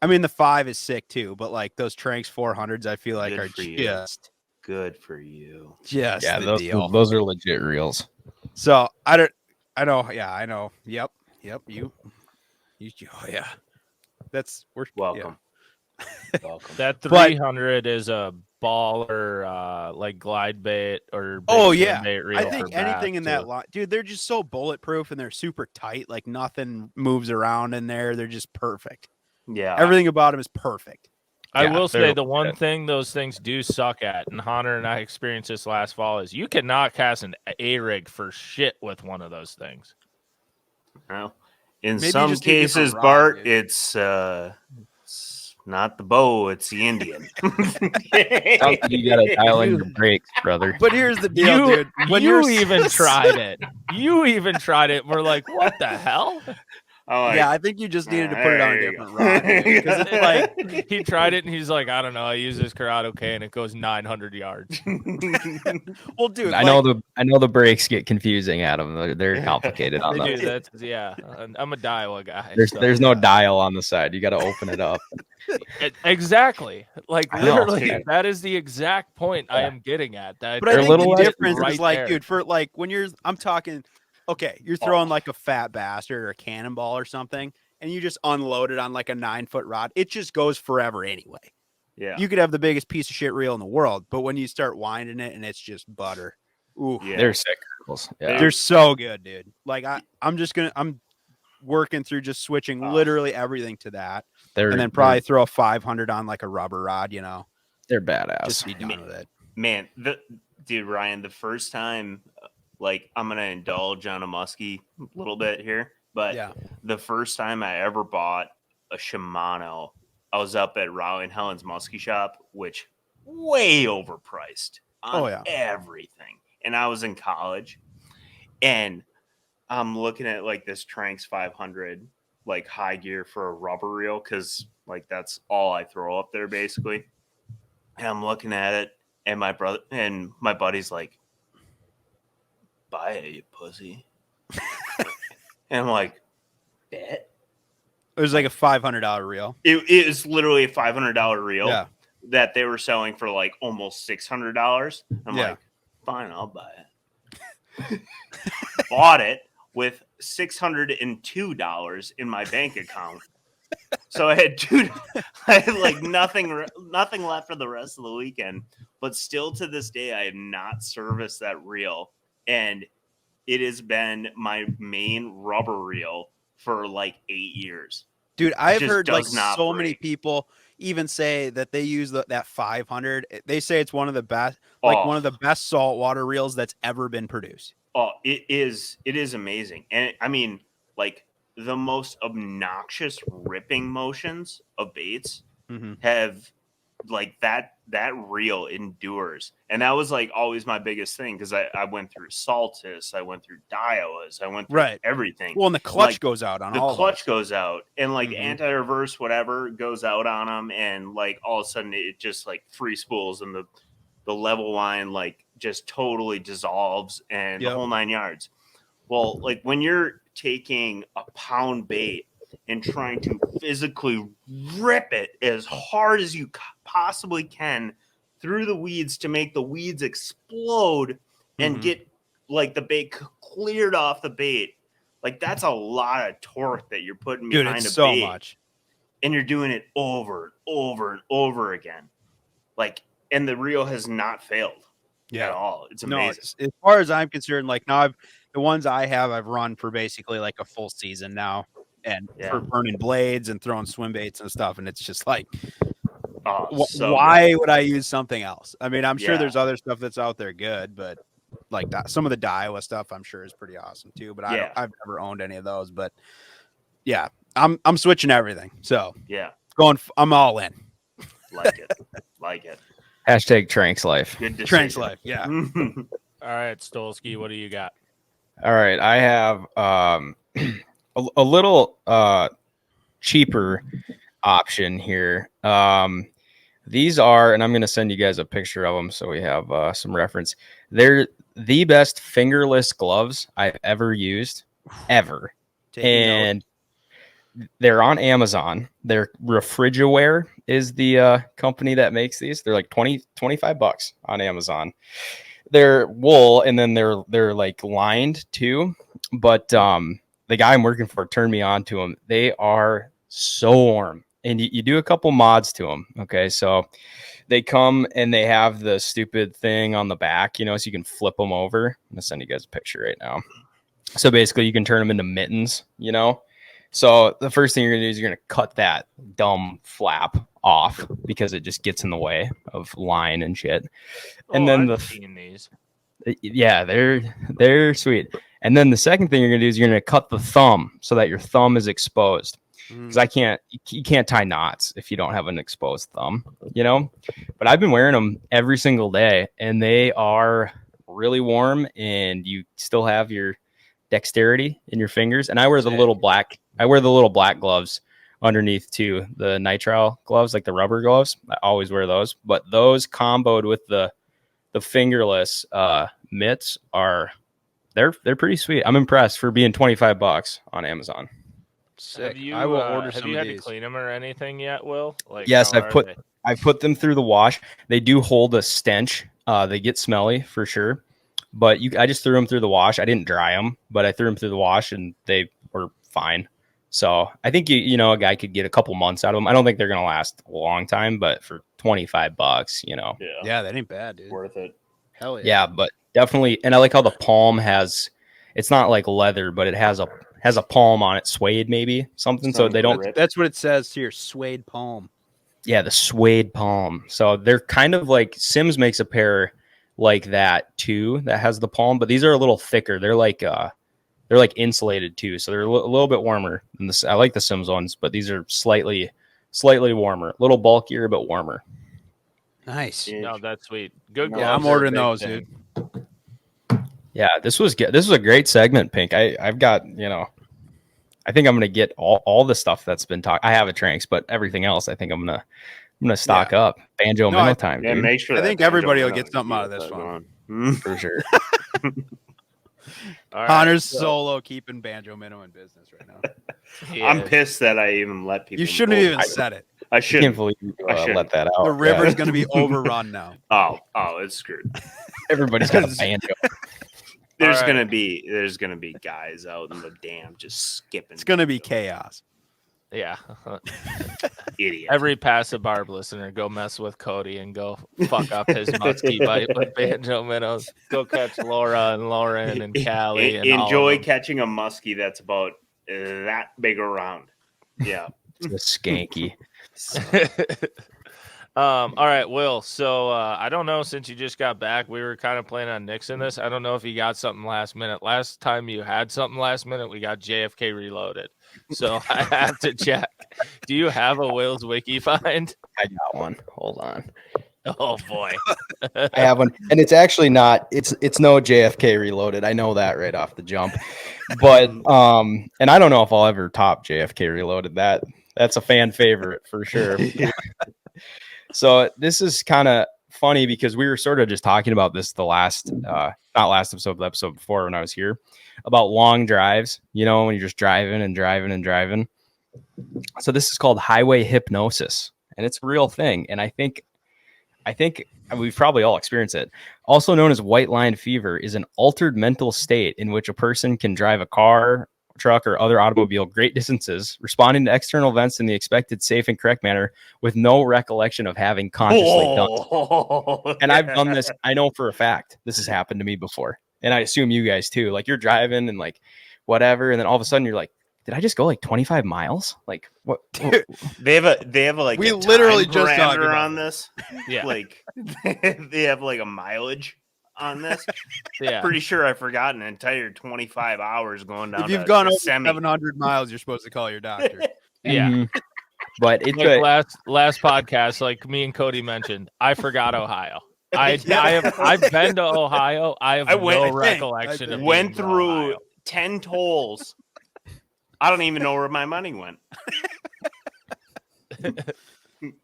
I mean, the 5 is sick too, but like those Tranks 400s, I feel like Good are for you. just good for you. the those, deal. those are legit reels. So I know. Yeah, I know. Yep. You. Oh yeah. We're Welcome. Welcome. That But- 300 is a baller, like glide bait or Oh, big yeah. bait reel I think for anything bass, in that too. line, dude, they're just so bulletproof and they're super tight. Like nothing moves around in there. They're just perfect. Yeah. Everything about them is perfect. I Yeah, will say they're the one thing those things do suck at, and Hahner and I experienced this last fall, is you cannot cast an A-rig for shit with one of those things. Well, in Maybe you some just need a different cases, rod, Bart, dude. it's not the bow, it's the Indian. Sounds like you gotta dial in your brakes, brother. But here's the deal, dude. When you even tried it. You even tried it. We're like, what the hell? Yeah, I think you just needed to put it on a different rod, because it's like he tried it and he's like, I don't know. I use this Corrado K and it goes 900 yards. well, dude. I know the brakes get confusing, Adam. They're complicated on They those. do. That's I'm a Daiwa guy. There's no dial on the side. You got to open it up. Exactly. Like I know, literally, dude. that is the exact point I am getting at. That But I think little the less difference right is like, there. dude, for like when I'm talking, okay, you're throwing like a fat bastard or a cannonball or something, and you just unload it on like a 9-foot rod. It just goes forever anyway. Yeah. You could have the biggest piece of shit reel in the world, but when you start winding it and it's just butter, ooh, Yeah. They're sick. Yeah. they're so good, dude. Like I'm working through just switching literally everything to that, and then probably throw a 500 on like a rubber rod, you know. They're badass. Just be done with it. Man, dude, Ryan, the first time, like, I'm gonna indulge on a muskie a little bit here, but Yeah. the first time I ever bought a Shimano, I was up at Raleigh and Helen's muskie shop, which way overpriced on everything, and I was in college, and I'm looking at like this Tranks 500, like high gear for a rubber reel, because like that's all I throw up there basically. And I'm looking at it, and my brother and my buddy's like, "Buy it, you pussy." And I'm like, "Bet." It was like a $500 reel. It is literally a $500 reel Yeah. that they were selling for like almost $600. I'm Yeah. like, fine, I'll buy it. Bought it with $602 in my bank account. So I had like nothing left for the rest of the weekend. But still to this day, I have not serviced that reel, and it has been my main rubber reel for like 8 years. Dude, I've just heard like does not so many break. people even say that they use that 500. They say it's one of the best, one of the best saltwater reels that's ever been produced. Oh, it is amazing. And I mean, like, the most obnoxious ripping motions of baits have, like, that reel endures. And that was like always my biggest thing, because I went through Saltus, I went through Daiwas, I went through everything. Well, and the clutch like, goes out on the all clutch those. goes out, and like anti-reverse whatever goes out on them, and like all of a sudden it just like free spools, and the level line like just totally dissolves, and the whole 9 yards. Well, like when you're taking a pound bait and trying to physically rip it as hard as you possibly can through the weeds to make the weeds explode and get like the bait cleared off the bait, like that's a lot of torque that you're putting behind it's a so bait. much. And you're doing it over and over and over again. Like, and the reel has not failed at all. It's amazing. No, as far as I'm concerned, like now the ones I've run for basically like a full season now, and for burning blades and throwing swim baits and stuff. And it's just like, why would I use something else? I mean, I'm sure there's other stuff that's out there good, but like that, some of the Daiwa stuff I'm sure is pretty awesome too. But I've never owned any of those. But yeah, I'm switching everything. So I'm all in. Like it. Hashtag Tranks Life. Good decision. Tranks Life. Yeah. All right, Stolski, what do you got? All right, I have a little cheaper option here. These are, and I'm going to send you guys a picture of them so we have some reference. They're the best fingerless gloves I've ever used, ever. And they're on Amazon. They're Refrigiware is the company that makes these. They're like $25 on Amazon. They're wool, and then they're like lined too. But the guy I'm working for turned me on to them. They are so warm, and you do a couple mods to them. Okay, so they come and they have the stupid thing on the back, so you can flip them over. I'm gonna send you guys a picture right now. So basically, you can turn them into mittens, So the first thing you're gonna do is you're gonna cut that dumb flap off because it just gets in the way of line and shit. And then I've seen these. yeah, they're sweet. And then the second thing you're gonna do is you're gonna cut the thumb so that your thumb is exposed. Because you can't tie knots if you don't have an exposed thumb, you know. But I've been wearing them every single day, and they are really warm, and you still have your dexterity in your fingers. And I wear the little black gloves underneath too, the nitrile gloves, like the rubber gloves. I always wear those. But those comboed with the fingerless mitts they're pretty sweet. I'm impressed for being $25 on Amazon. Sick. I will order some of these. Have you had to clean them or anything yet, Will? Like, yes, I've put them through the wash. They do hold a stench. They get smelly for sure. But I just threw them through the wash. I didn't dry them, but I threw them through the wash and they were fine. So I think you know a guy could get a couple months out of them. I don't think they're gonna last a long time, but for $25, you know. Yeah, that ain't bad, dude. Worth it. Hell yeah. Yeah, but definitely, and I like how the palm it's not like leather, but it has a palm on it, suede maybe something. So they don't. That's what it says here, suede palm. Yeah, the suede palm. So they're kind of like Sims makes a pair like that too that has the palm, but these are a little thicker. They're like insulated too, so they're a little bit warmer than this. I like the Sims ones, but these are slightly warmer, a little bulkier but warmer. Nice. No, that's sweet. Good. Yeah, I'm ordering those, dude. Yeah, this was a great segment, Pink. I've got, you know, I think I'm gonna get all the stuff that's been talked. I have a Tranks, but everything else, I think I'm gonna stock up. Banjo Minnow time. Yeah, dude. make sure. I think everybody will get something out of this one for sure. Connor's solo keeping Banjo Minnow in business right now. I'm pissed that I even let people. You shouldn't have even said it. I shouldn't. Can't believe you let that out. The river's going to be overrun now. Oh, it's screwed. Everybody's got a banjo. There's gonna be guys out in the dam just skipping. It's gonna be chaos. Yeah. Idiot. Every Past The Barb listener, go mess with Cody and go fuck up his muskie bite with Banjo Minnows. Go catch Laura and Lauren and Callie. And enjoy catching a muskie that's about that big around. Yeah. It's a skanky. All right, Will. So I don't know, since you just got back, we were kind of planning on nixing this. I don't know if you got something last minute. Last time you had something last minute, we got JFK reloaded. So I have to check. Do you have a Will's Wiki find? I got one. Hold on. Oh boy. I have one. And it's actually not, it's no JFK reloaded. I know that right off the jump. But and I don't know if I'll ever top JFK reloaded. That's a fan favorite for sure. So this is kind of funny because we were sort of just talking about this the last, not last episode, the episode before when I was here, about long drives, you know, when you're just driving and driving and driving. So this is called highway hypnosis, and it's a real thing. And I think we've probably all experienced it. Also known as white line fever is an altered mental state in which a person can drive a car, truck, or other automobile great distances, responding to external events in the expected safe and correct manner with no recollection of having consciously done so. And I've done this. I know for a fact this has happened to me before. And I assume you guys too. Like you're driving and like whatever. And then all of a sudden you're like, did I just go like 25 miles? Like what? They have a like we a literally time just talked parameter about on this. Yeah. Like they have like a mileage on this. Yeah. Pretty sure I forgot an entire 25 hours going down. If you've gone over Semi. 700 miles, you're supposed to call your doctor. Yeah. Mm-hmm. But it's like last podcast, like me and Cody mentioned, I forgot Ohio. I've been to Ohio. I have no recollection of went being to through Ohio. 10 tolls. I don't even know where my money went.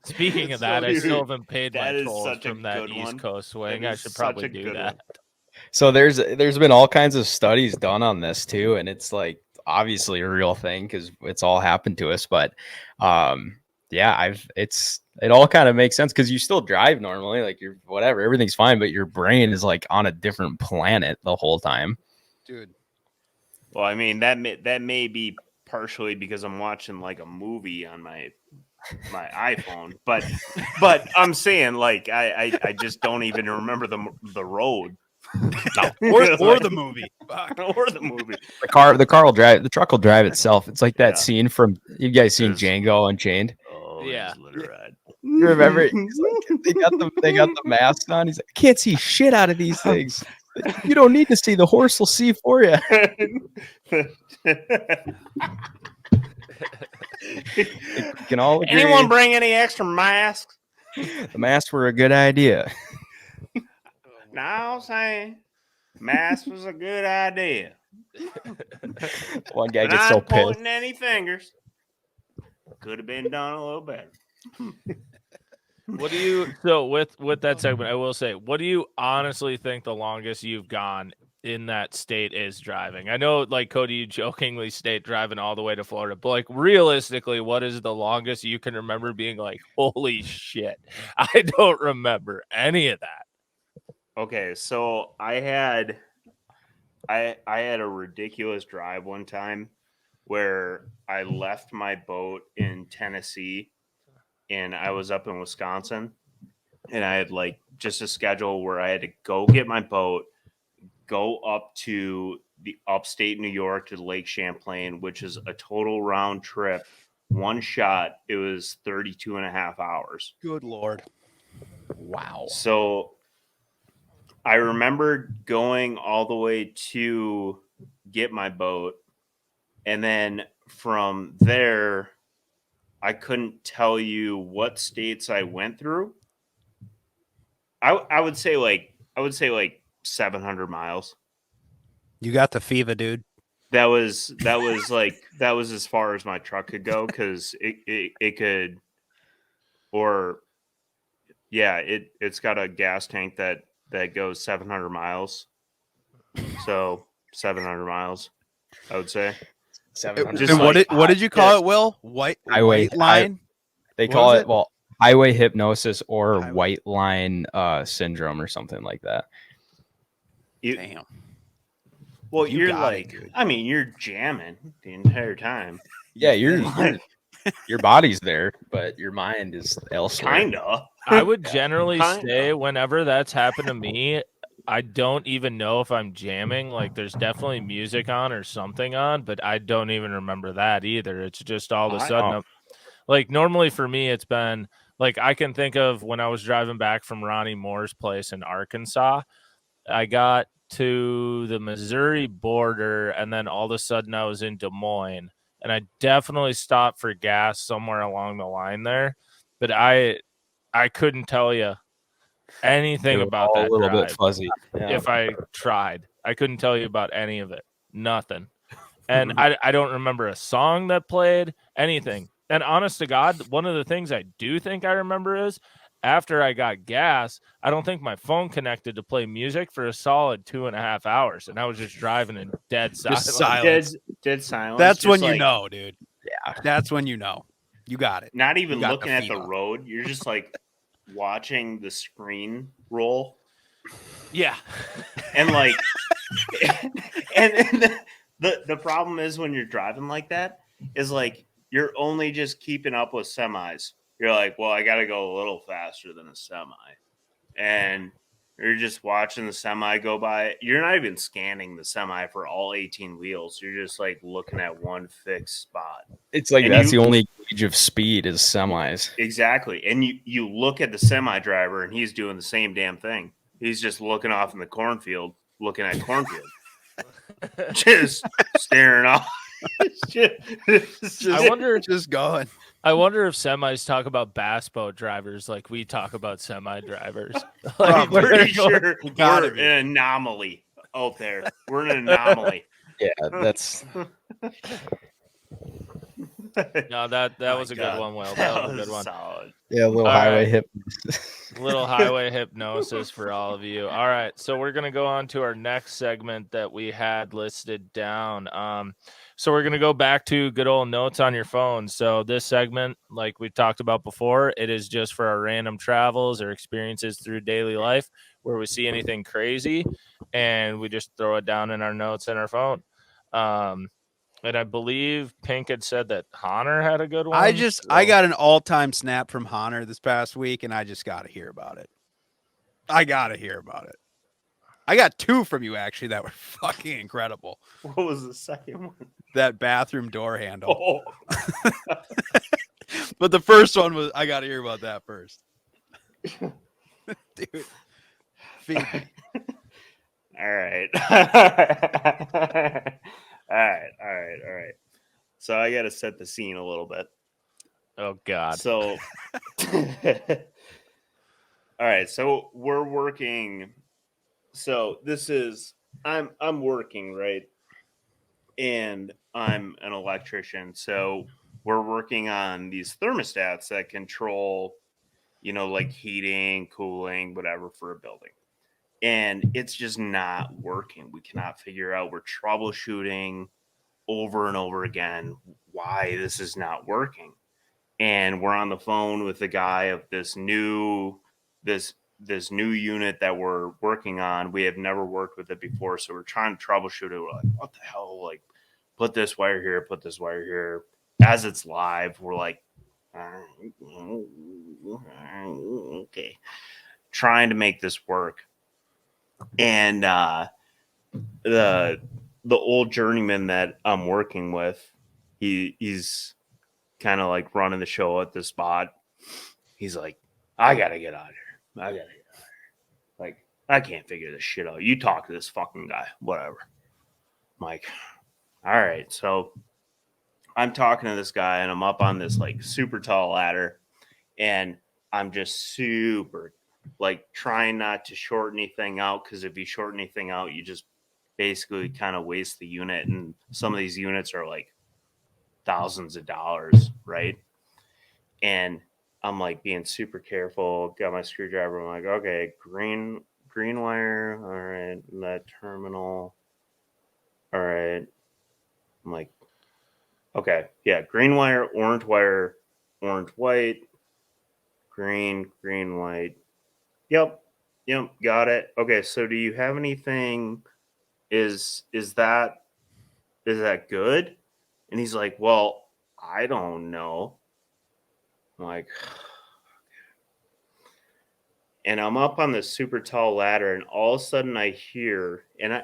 Speaking of that, I still haven't paid my is tolls such a from that good East one. Coast swing. That I is should such probably a do good that. one. So there's been all kinds of studies done on this too, and it's like obviously a real thing because it's all happened to us. But yeah, it all kind of makes sense because you still drive normally, like you're whatever, everything's fine, but your brain is like on a different planet the whole time. Dude. Well, I mean that may be partially because I'm watching like a movie on my iPhone, but I'm saying like I just don't even remember the road or the movie. Or the movie. The car will drive. The truck will drive itself. It's like that scene from you guys seen Django Unchained. Oh Yeah. You remember? He's like, they got the mask on. He's like, I can't see shit out of these things. You don't need to see. The horse will see for you. Can all agree. Anyone bring any extra masks? The masks were a good idea. No, I'm saying mask was a good idea. One guy But gets I'm so pissed. pointing any fingers. Could have been done a little better. What do you so with that segment? I will say, what do you honestly think the longest you've gone in that state is driving? I know, like Cody, you jokingly state driving all the way to Florida, but like realistically, what is the longest you can remember being like, holy shit, I don't remember any of that. Okay, so I had a ridiculous drive one time where I left my boat in Tennessee and I was up in Wisconsin, and I had like just a schedule where I had to go get my boat, go up to the upstate New York to Lake Champlain, which is a total round trip. One shot, it was 32 and a half hours. Good Lord. Wow. So I remember going all the way to get my boat. And then from there, I couldn't tell you what states I went through. I would say like 700 miles. You got the fever, dude. That was as far as my truck could go, because it could, or yeah, it's got a gas tank that goes 700 miles. So 700 miles, I would say. 700. Just And like- what did you call it, Will? White line? They What call was it, it? well, highway hypnosis or Highway. white line syndrome or something like that. Damn. Well, You you're got it, like, dude. I mean, you're jamming the entire time. Yeah, Like, your body's there, but your mind is elsewhere. kinda. I would generally Kinda. say whenever that's happened to me, I don't even know if I'm jamming. Like there's definitely music on or something on, but I don't even remember that either. It's just all of a sudden, like normally for me, it's been like I can think of when I was driving back from Ronnie Moore's place in Arkansas. I got to the Missouri border, and then all of a sudden I was in Des Moines, and I definitely stopped for gas somewhere along the line there, but I couldn't tell you anything It was about all that a little drive. bit fuzzy. Yeah. If I tried, I couldn't tell you about any of it. Nothing. And I don't remember a song that played, anything. And honest to God, one of the things I do think I remember is after I got gas, I don't think my phone connected to play music for a solid 2.5 hours. And I was just driving in dead silence. Just silence. Dead silence. That's just when you like, know, dude. Yeah. That's when you know. You got it. Not even You got looking the at the fever. road. You're just like watching the screen roll. Yeah. And like, and the problem is when you're driving like that is like you're only just keeping up with semis. You're like, well, I got to go a little faster than a semi, and you're just watching the semi go by. You're not even scanning the semi for all 18 wheels. You're just like looking at one fixed spot. It's like And that's you- the only gauge of speed is semis. Exactly. And you look at the semi driver and he's doing the same damn thing. He's just looking off in the cornfield, looking at cornfield. Just staring off. I wonder Just going. I wonder if semis talk about bass boat drivers like we talk about semi drivers. I'm Like, pretty sure gotta we're be. an anomaly out there. We're an anomaly. Yeah, that's no, that My was a God. good one, Will. That was a good one. Solid. a little All highway right. hip. Little highway hypnosis for all of you. All right, so we're gonna go on to our next segment that we had listed down. So we're gonna go back to good old notes on your phone. So this segment, like we talked about before, it is just for our random travels or experiences through daily life where we see anything crazy, and we just throw it down in our notes in our phone. And I believe Pink had said that Hahner had a good one. I got an all-time snap from Hahner this past week, and I just got to hear about it. I got to hear about it. I got 2 from you actually that were fucking incredible. What was the second one? That bathroom door handle. Oh. But the first one was, I got to hear about that first. Dude. Feed me. All right. All right. So I got to set the scene a little bit. Oh God. So, all right. So we're working. So this is, I'm working, right? And I'm an electrician. So we're working on these thermostats that control, like heating, cooling, whatever for a building. And it's just not working. We cannot figure out. We're troubleshooting over and over again why this is not working. And we're on the phone with the guy of this new unit that we're working on. We have never worked with it before, so we're trying to troubleshoot it. We're like, what the hell? Like, put this wire here, put this wire here. As it's live, we're like, okay, trying to make this work. And the old journeyman that I'm working with, he's kind of like running the show at the spot. He's like, I gotta get out of here. Like, I can't figure this shit out. You talk to this fucking guy, whatever. I'm like, all right. So I'm talking to this guy, and I'm up on this like super tall ladder, and I'm just super like trying not to short anything out, because if you short anything out, you just basically kind of waste the unit. And some of these units are like thousands of dollars, right? And I'm like being super careful, got my screwdriver. I'm like, okay, green wire, all right, that terminal, all right. I'm like, okay, yeah, green wire, orange white, green, white. Yep, got it. Okay, so do you have anything? Is that good? And he's like, well, I don't know. I'm like, and I'm up on this super tall ladder, and all of a sudden I hear, and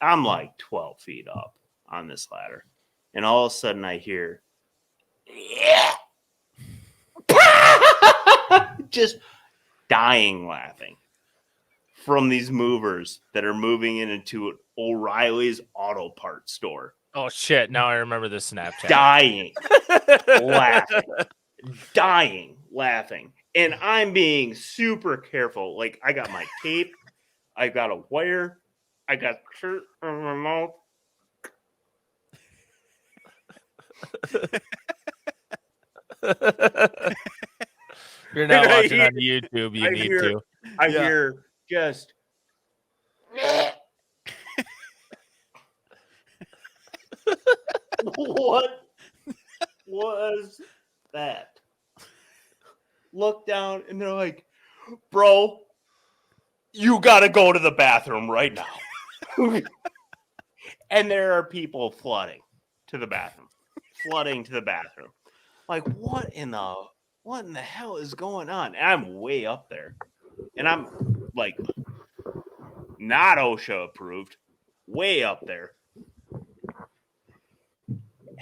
I'm like 12 feet up on this ladder, and all of a sudden I hear, just dying laughing from these movers that are moving into an O'Reilly's auto parts store. Oh shit! Now I remember the Snapchat. Dying laughing. And I'm being super careful. Like, I got my tape, I got a wire, I got shirt in my mouth. You're not watching on YouTube. You need to. I hear just. What was that? Look down, and they're like, bro, you got to go to the bathroom right now. And there are people flooding to the bathroom. Like, what in the hell is going on? And I'm way up there. And I'm like, not OSHA approved, way up there. And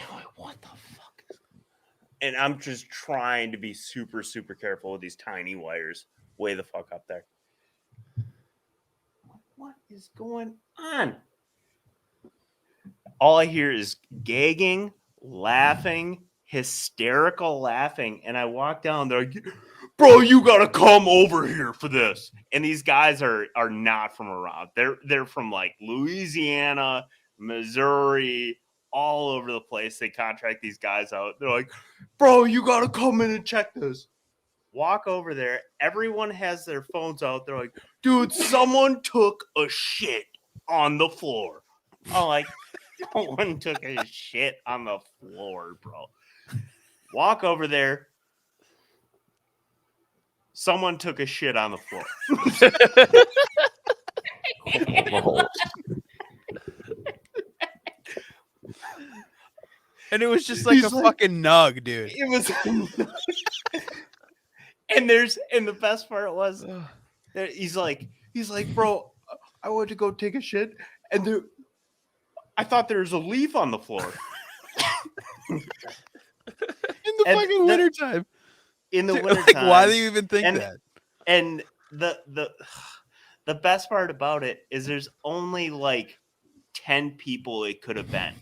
I'm like, what the fuck is going on? And I'm just trying to be super, super careful with these tiny wires way the fuck up there. What is going on? All I hear is gagging, laughing, hysterical laughing. And I walk down there, like, bro, you gotta come over here for this. And these guys are not from around. They're from like Louisiana, Missouri, all over the place. They contract these guys out. They're like, bro, you gotta come in and check this. Walk over there. Everyone has their phones out. They're like, dude, someone took a shit on the floor. I'm like, no one took a shit on the floor, bro. Walk over there. Someone took a shit on the floor. And it was just like fucking nug, dude. It was. And the best part was, he's like, bro, I went to go take a shit, and I thought there was a leaf on the floor. In the fucking wintertime. In the Dude, wintertime. like, why do you even think that? And the best part about it is there's only like 10 people it could have been.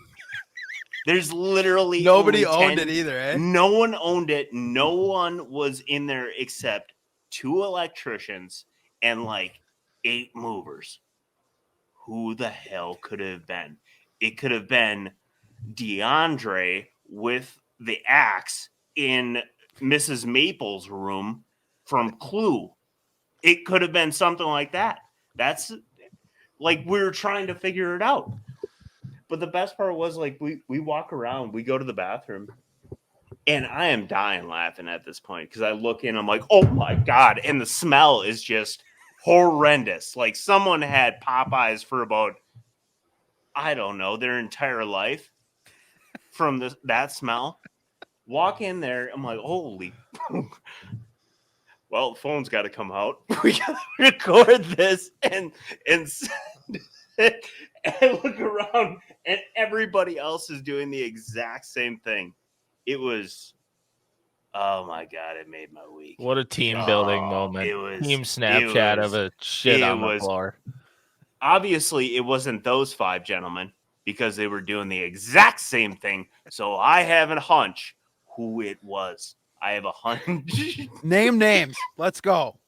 There's literally nobody only owned it either, eh? No one owned it. No one was in there except 2 electricians and like 8 movers. Who the hell could it have been? It could have been DeAndre with the axe in Mrs. Maple's room from Clue. It could have been something like that. That's like we were trying to figure it out. But the best part was like we walk around, we go to the bathroom, and I am dying laughing at this point because I look in, I'm like, oh my God. And the smell is just horrendous. Like someone had Popeyes for about, I don't know, their entire life from that smell. Walk in there, I'm like, holy. Well, the phone's got to come out. We got to record this and send it. And look around, and everybody else is doing the exact same thing. It was, oh my God, it made my week. What a team building moment. Team Snapchat of a shit on the floor. Obviously, it wasn't those 5 gentlemen because they were doing the exact same thing. So I have a hunch who it was. I have a hunch. Name names. Let's go.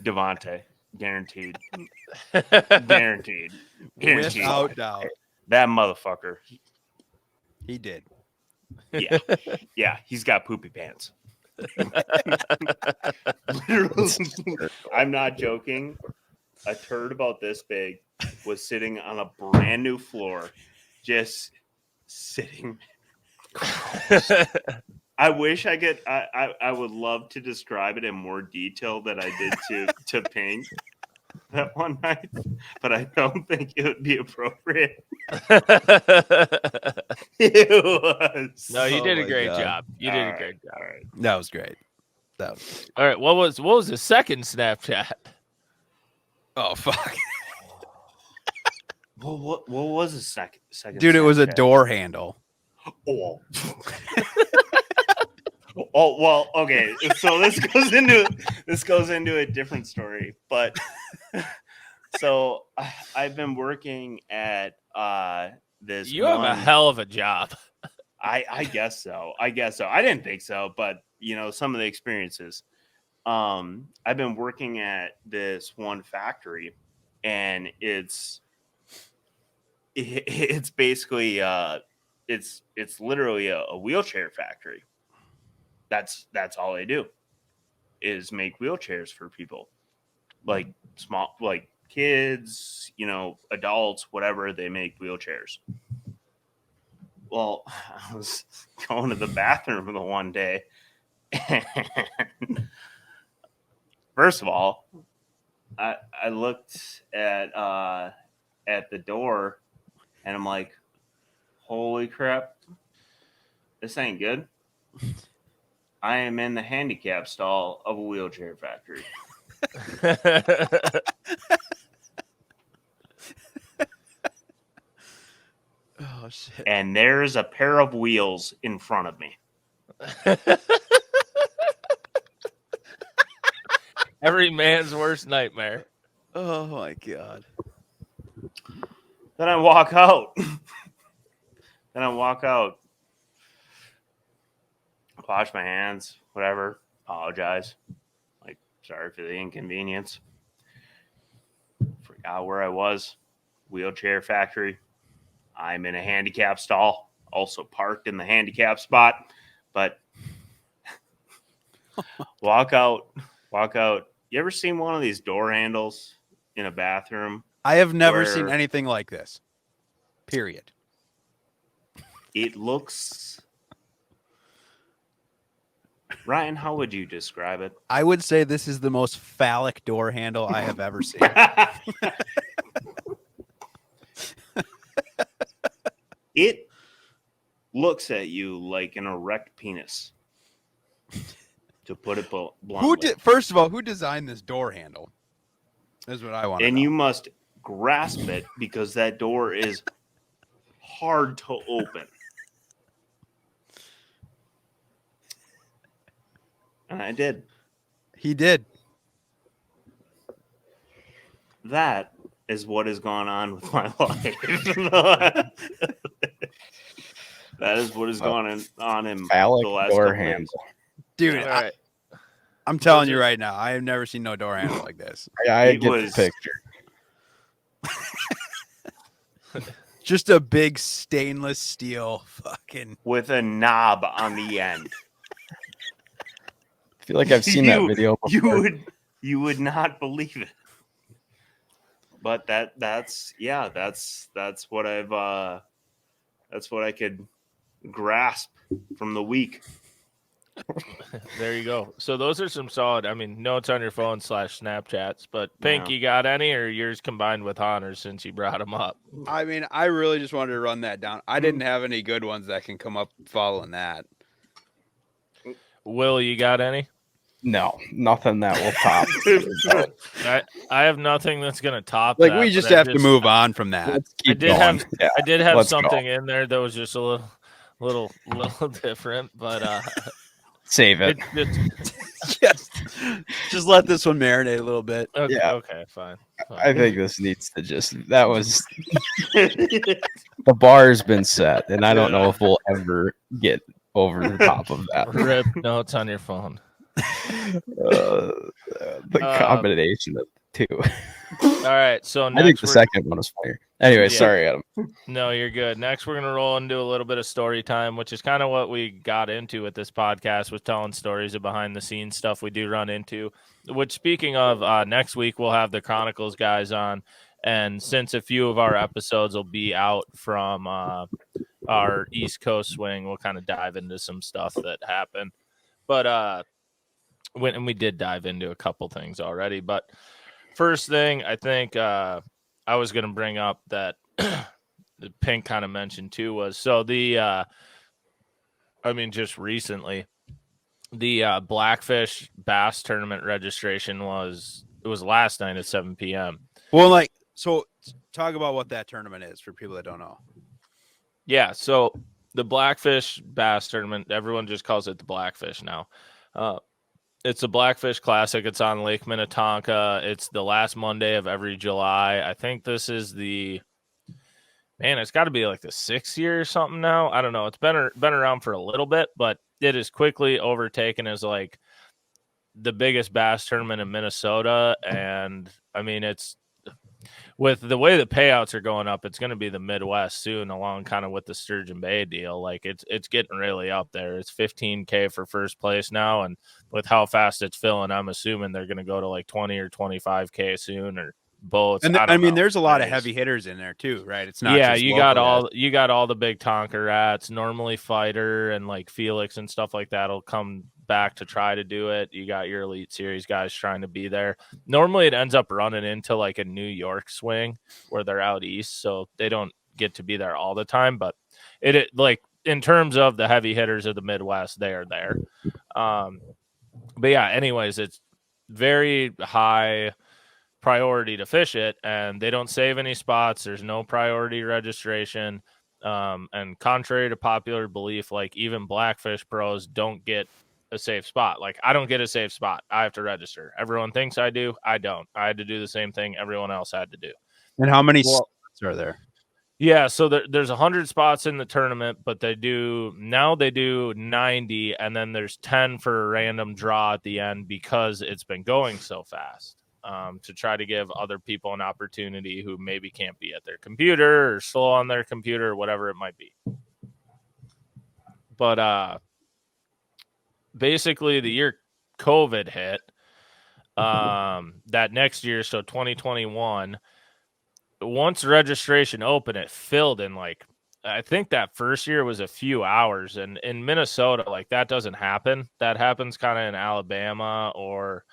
Devontae. Guaranteed. Guaranteed. Without doubt. That motherfucker. He did. Yeah. Yeah, he's got poopy pants. Literally, I'm not joking. A turd about this big was sitting on a brand new floor, just sitting. I wish I could. I would love to describe it in more detail than I did to Pink that one night, but I don't think it would be appropriate. It was. No, you did a great job. You did a great job. All right. That was great. All right. What was the second Snapchat? Oh fuck. Well, what was the second? Dude, it was a Snapchat? door handle. Oh. Oh well, okay. So this goes into a different story, but so I've been working at this. You have a hell of a job. I guess so. I didn't think so, but some of the experiences. I've been working at this one factory, and it's basically it's literally a wheelchair factory. That's all they do is make wheelchairs for people, like small, like kids, adults, whatever. They make wheelchairs. Well, I was going to the bathroom the one day, and first of all, I looked at the door, and I'm like, holy crap, this ain't good. I am in the handicap stall of a wheelchair factory. Oh shit. And there's a pair of wheels in front of me. Every man's worst nightmare. Oh my God. Then I walk out. Wash my hands, whatever. Apologize. Like, sorry for the inconvenience. Forgot where I was. Wheelchair factory. I'm in a handicap stall. Also parked in the handicap spot. But walk out. You ever seen one of these door handles in a bathroom? I have never seen anything like this. Period. It looks... Ryan, how would you describe it? I would say this is the most phallic door handle I have ever seen. It looks at you like an erect penis. To put it bluntly. First of all, who designed this door handle? Is what I want to know. And you must grasp it because that door is hard to open. And I did. He did. That is what has gone on with my life. That is what has gone on in Phallic the last door couple handle. days. Dude, All right. I'm telling you right now, I have never seen no door handle like this. I It get was- the picture. Just a big stainless steel fucking. With a knob on the end. I feel like I've seen that video before. You would not believe it. But that's what that's what I could grasp from the week. There you go. So those are some solid, notes on your phone / Snapchats. But Pink, Yeah. you got any, or yours combined with Hahner since you brought them up? I mean, I really just wanted to run that down. I didn't have any good ones that can come up following that. Will, you got any? No, nothing that will top. I have nothing that's gonna top. Like that, we but just I have to move on from that. Let's I keep did going. have Yeah, I did have let's go. something in there that was just a little different, but Save it. just let this one marinate a little bit. okay, Yeah. okay, fine. I think this needs to that was the bar's been set, and I don't know if we'll ever get over the top of that. Rip notes on your phone. The combination of the two. All right, so I think next the second one was fire. Anyway, Yeah. sorry, Adam. No, you're good. Next, we're gonna roll into a little bit of story time, which is kind of what we got into with this podcast, was telling stories of behind the scenes stuff we do run into. Which, speaking of, next week we'll have the Chronicles guys on, and since a few of our episodes will be out from our East Coast swing, we'll kind of dive into some stuff that happened. But and we did dive into a couple things already. But first thing, I think I was going to bring up that the Pink kind of mentioned too was just recently the Blackfish Bass Tournament registration was last night at 7 p.m. Well, so talk about what that tournament is for people that don't know. Yeah, so the Blackfish Bass Tournament, everyone just calls it the Blackfish now. It's a Blackfish Classic. It's on Lake Minnetonka. It's the last Monday of every July. I think this is it's got to be like the 6th year or something now. I don't know. It's been around for a little bit, but it is quickly overtaken as like the biggest bass tournament in Minnesota. And it's with the way the payouts are going up, it's going to be the Midwest soon, along kind of with the Sturgeon Bay deal. Like it's getting really up there. It's $15K for first place now, and with how fast it's filling, I'm assuming they're going to go to like 20 or 25K soon, or both. And I don't know. there's a lot of heavy hitters in there too, right? It's not. Yeah, just you local got all the big Tonka rats. Normally Fighter and like Felix and stuff like that'll come back to try to do it. You got your Elite Series guys trying to be there. Normally it ends up running into like a New York swing where they're out east, so they don't get to be there all the time. But it like in terms of the heavy hitters of the Midwest, they are there. But yeah, anyways, it's very high priority to fish it, and they don't save any spots. There's no priority registration. And contrary to popular belief, like even Blackfish pros don't get a safe spot. Like I don't get a safe spot. I have to register. Everyone thinks I do. I don't. I had to do the same thing everyone else had to do. And how many spots are there? Yeah, so there's 100 spots in the tournament, but they do 90, and then there's 10 for a random draw at the end because it's been going so fast. To try to give other people an opportunity who maybe can't be at their computer or slow on their computer or whatever it might be. But basically the year COVID hit, that next year, so 2021, once registration opened, it filled in like, I think that first year was a few hours. And in Minnesota, like that doesn't happen. That happens kind of in Alabama or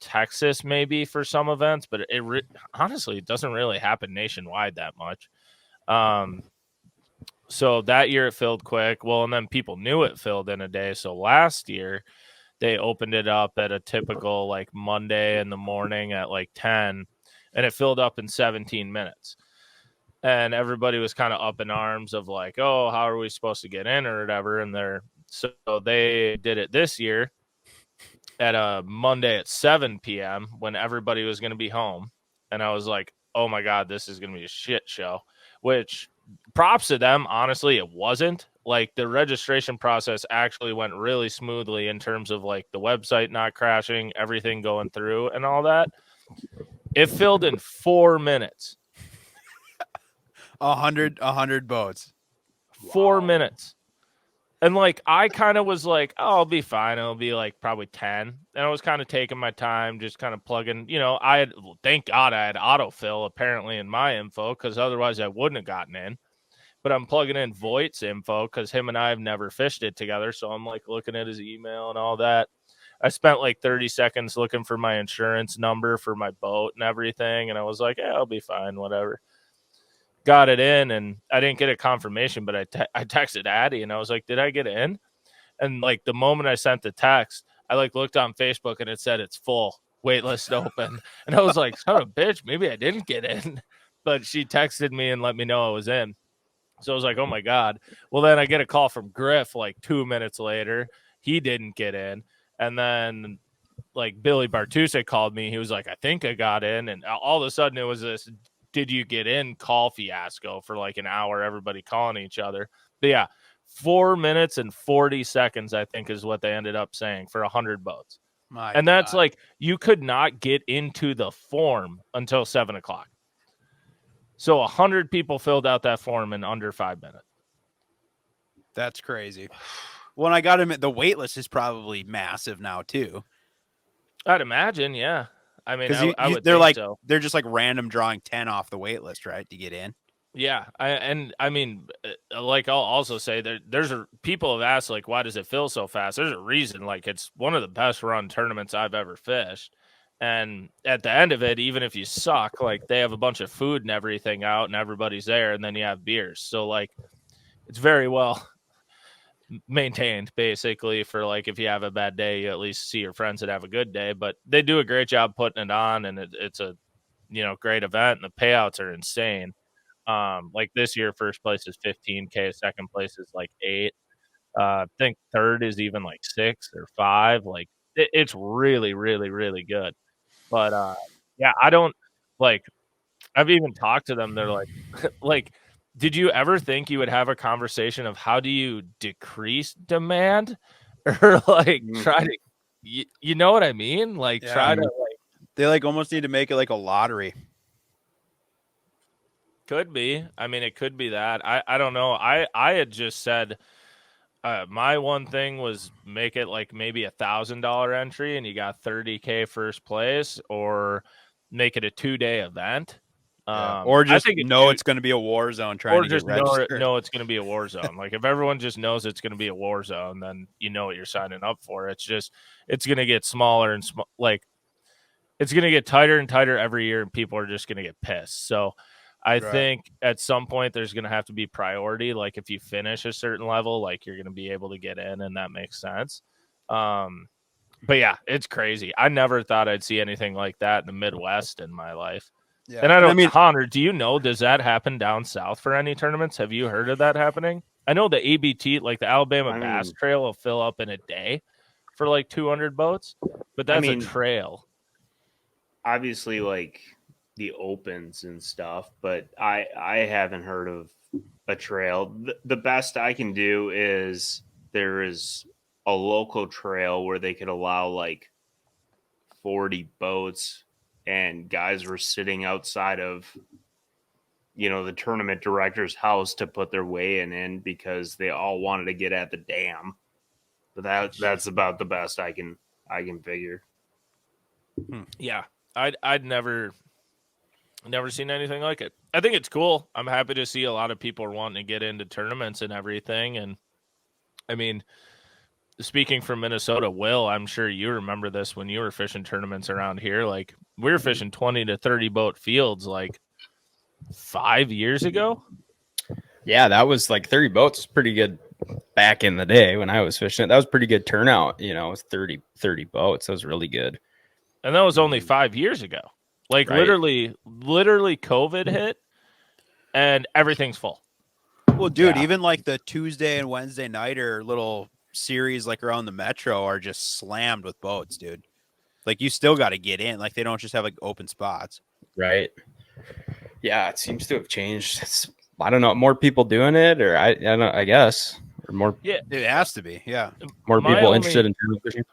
Texas maybe for some events, but honestly, it doesn't really happen nationwide that much. So that year it filled quick. Well, and then people knew it filled in a day. So last year they opened it up at a typical like Monday in the morning at like 10. and it filled up in 17 minutes. And everybody was kind of up in arms of like, oh, how are we supposed to get in or whatever? And so they did it this year at a Monday at 7 p.m. when everybody was going to be home. And I was like, oh my God, this is going to be a shit show, which props to them. Honestly, it wasn't. Like the registration process actually went really smoothly in terms of like the website not crashing, everything going through and all that. It filled in 4 minutes. 100 boats. 4 minutes. And like I kind of was like, oh, I'll be fine. It'll be like probably 10. And I was kind of taking my time, just kind of plugging, thank God I had autofill apparently in my info, because otherwise I wouldn't have gotten in. But I'm plugging in Voight's info because him and I have never fished it together. So I'm like looking at his email and all that. I spent like 30 seconds looking for my insurance number for my boat and everything. And I was like, yeah, I'll be fine, whatever. Got it in, and I didn't get a confirmation, but I texted Addie and I was like, did I get in? And like the moment I sent the text, I like looked on Facebook and it said it's full, waitlist open. And I was like, son of a bitch, maybe I didn't get in. But she texted me and let me know I was in. So I was like, oh my God. Well, then I get a call from Griff like 2 minutes later. He didn't get in. And then like Billy Bartusek called me. He was like, I think I got in. And all of a sudden it was this did you get in call fiasco for like an hour, everybody calling each other. But yeah, 4 minutes and 40 seconds, I think, is what they ended up saying for 100 boats. And that's like, you could not get into the form until 7 o'clock. So 100 people filled out that form in under 5 minutes. That's crazy. When I got him, the wait list is probably massive now too. I'd imagine, yeah. I mean, I would they're think like so. They're just like random drawing 10 off the wait list, right, to get in. Yeah, I mean, like I'll also say people have asked like, why does it fill so fast? There's a reason. Like it's one of the best run tournaments I've ever fished, and at the end of it, even if you suck, like they have a bunch of food and everything out, and everybody's there, and then you have beers. So like, it's very well maintained basically for like if you have a bad day, you at least see your friends that have a good day. But they do a great job putting it on, and it's a great event, and the payouts are insane. Like this year first place is 15K, second place is like 8. I think third is even like 6 or 5. Like it's really really really good. But yeah, I don't like, I've even talked to them, they're like like, did you ever think you would have a conversation of how do you decrease demand or like try to, you know what I mean? Like try to like, they like almost need to make it like a lottery. Could be. I mean, it could be that. I don't know. I had just said my one thing was make it like maybe $1,000 entry and you got 30K first place, or make it a 2-day event. Or just it's going to be a war zone. Or just know it's going to be a war zone. Like if everyone just knows it's going to be a war zone, then you know what you're signing up for. It's going to get smaller and like it's going to get tighter and tighter every year, and people are just going to get pissed. So I think at some point there's going to have to be priority. Like if you finish a certain level, like you're going to be able to get in, and that makes sense. But yeah, it's crazy. I never thought I'd see anything like that in the Midwest in my life. Yeah. And I mean, Hahner, do you know, does that happen down south for any tournaments? Have you heard of that happening? I know the ABT, like the Alabama Bass Trail, will fill up in a day for like 200 boats, but that's a trail. Obviously, like the opens and stuff, but I haven't heard of a trail. The best I can do is there is a local trail where they could allow like 40 boats, and guys were sitting outside of the tournament director's house to put their weigh-in because they all wanted to get at the dam. But that's about the best I can figure. Yeah, I'd never seen anything like it. I think it's cool. I'm happy to see a lot of people are wanting to get into tournaments and everything. And I mean, speaking from Minnesota, Will, I'm sure you remember this when you were fishing tournaments around here. Like we were fishing 20 to 30 boat fields like 5 years ago. Yeah, that was like 30 boats was pretty good back in the day when I was fishing. That was pretty good turnout. It was 30 boats. That was really good. And that was only 5 years ago. Like Right. literally COVID hit and everything's full. Well, dude, Yeah. even like the Tuesday and Wednesday nighter little series like around the metro are just slammed with boats, dude. Like you still got to get in. Like they don't just have like open spots. Right. Yeah, it seems to have changed. I don't know, more people doing it, or I don't know, I guess, or more It has to be. Yeah. people interested in turtle fishing.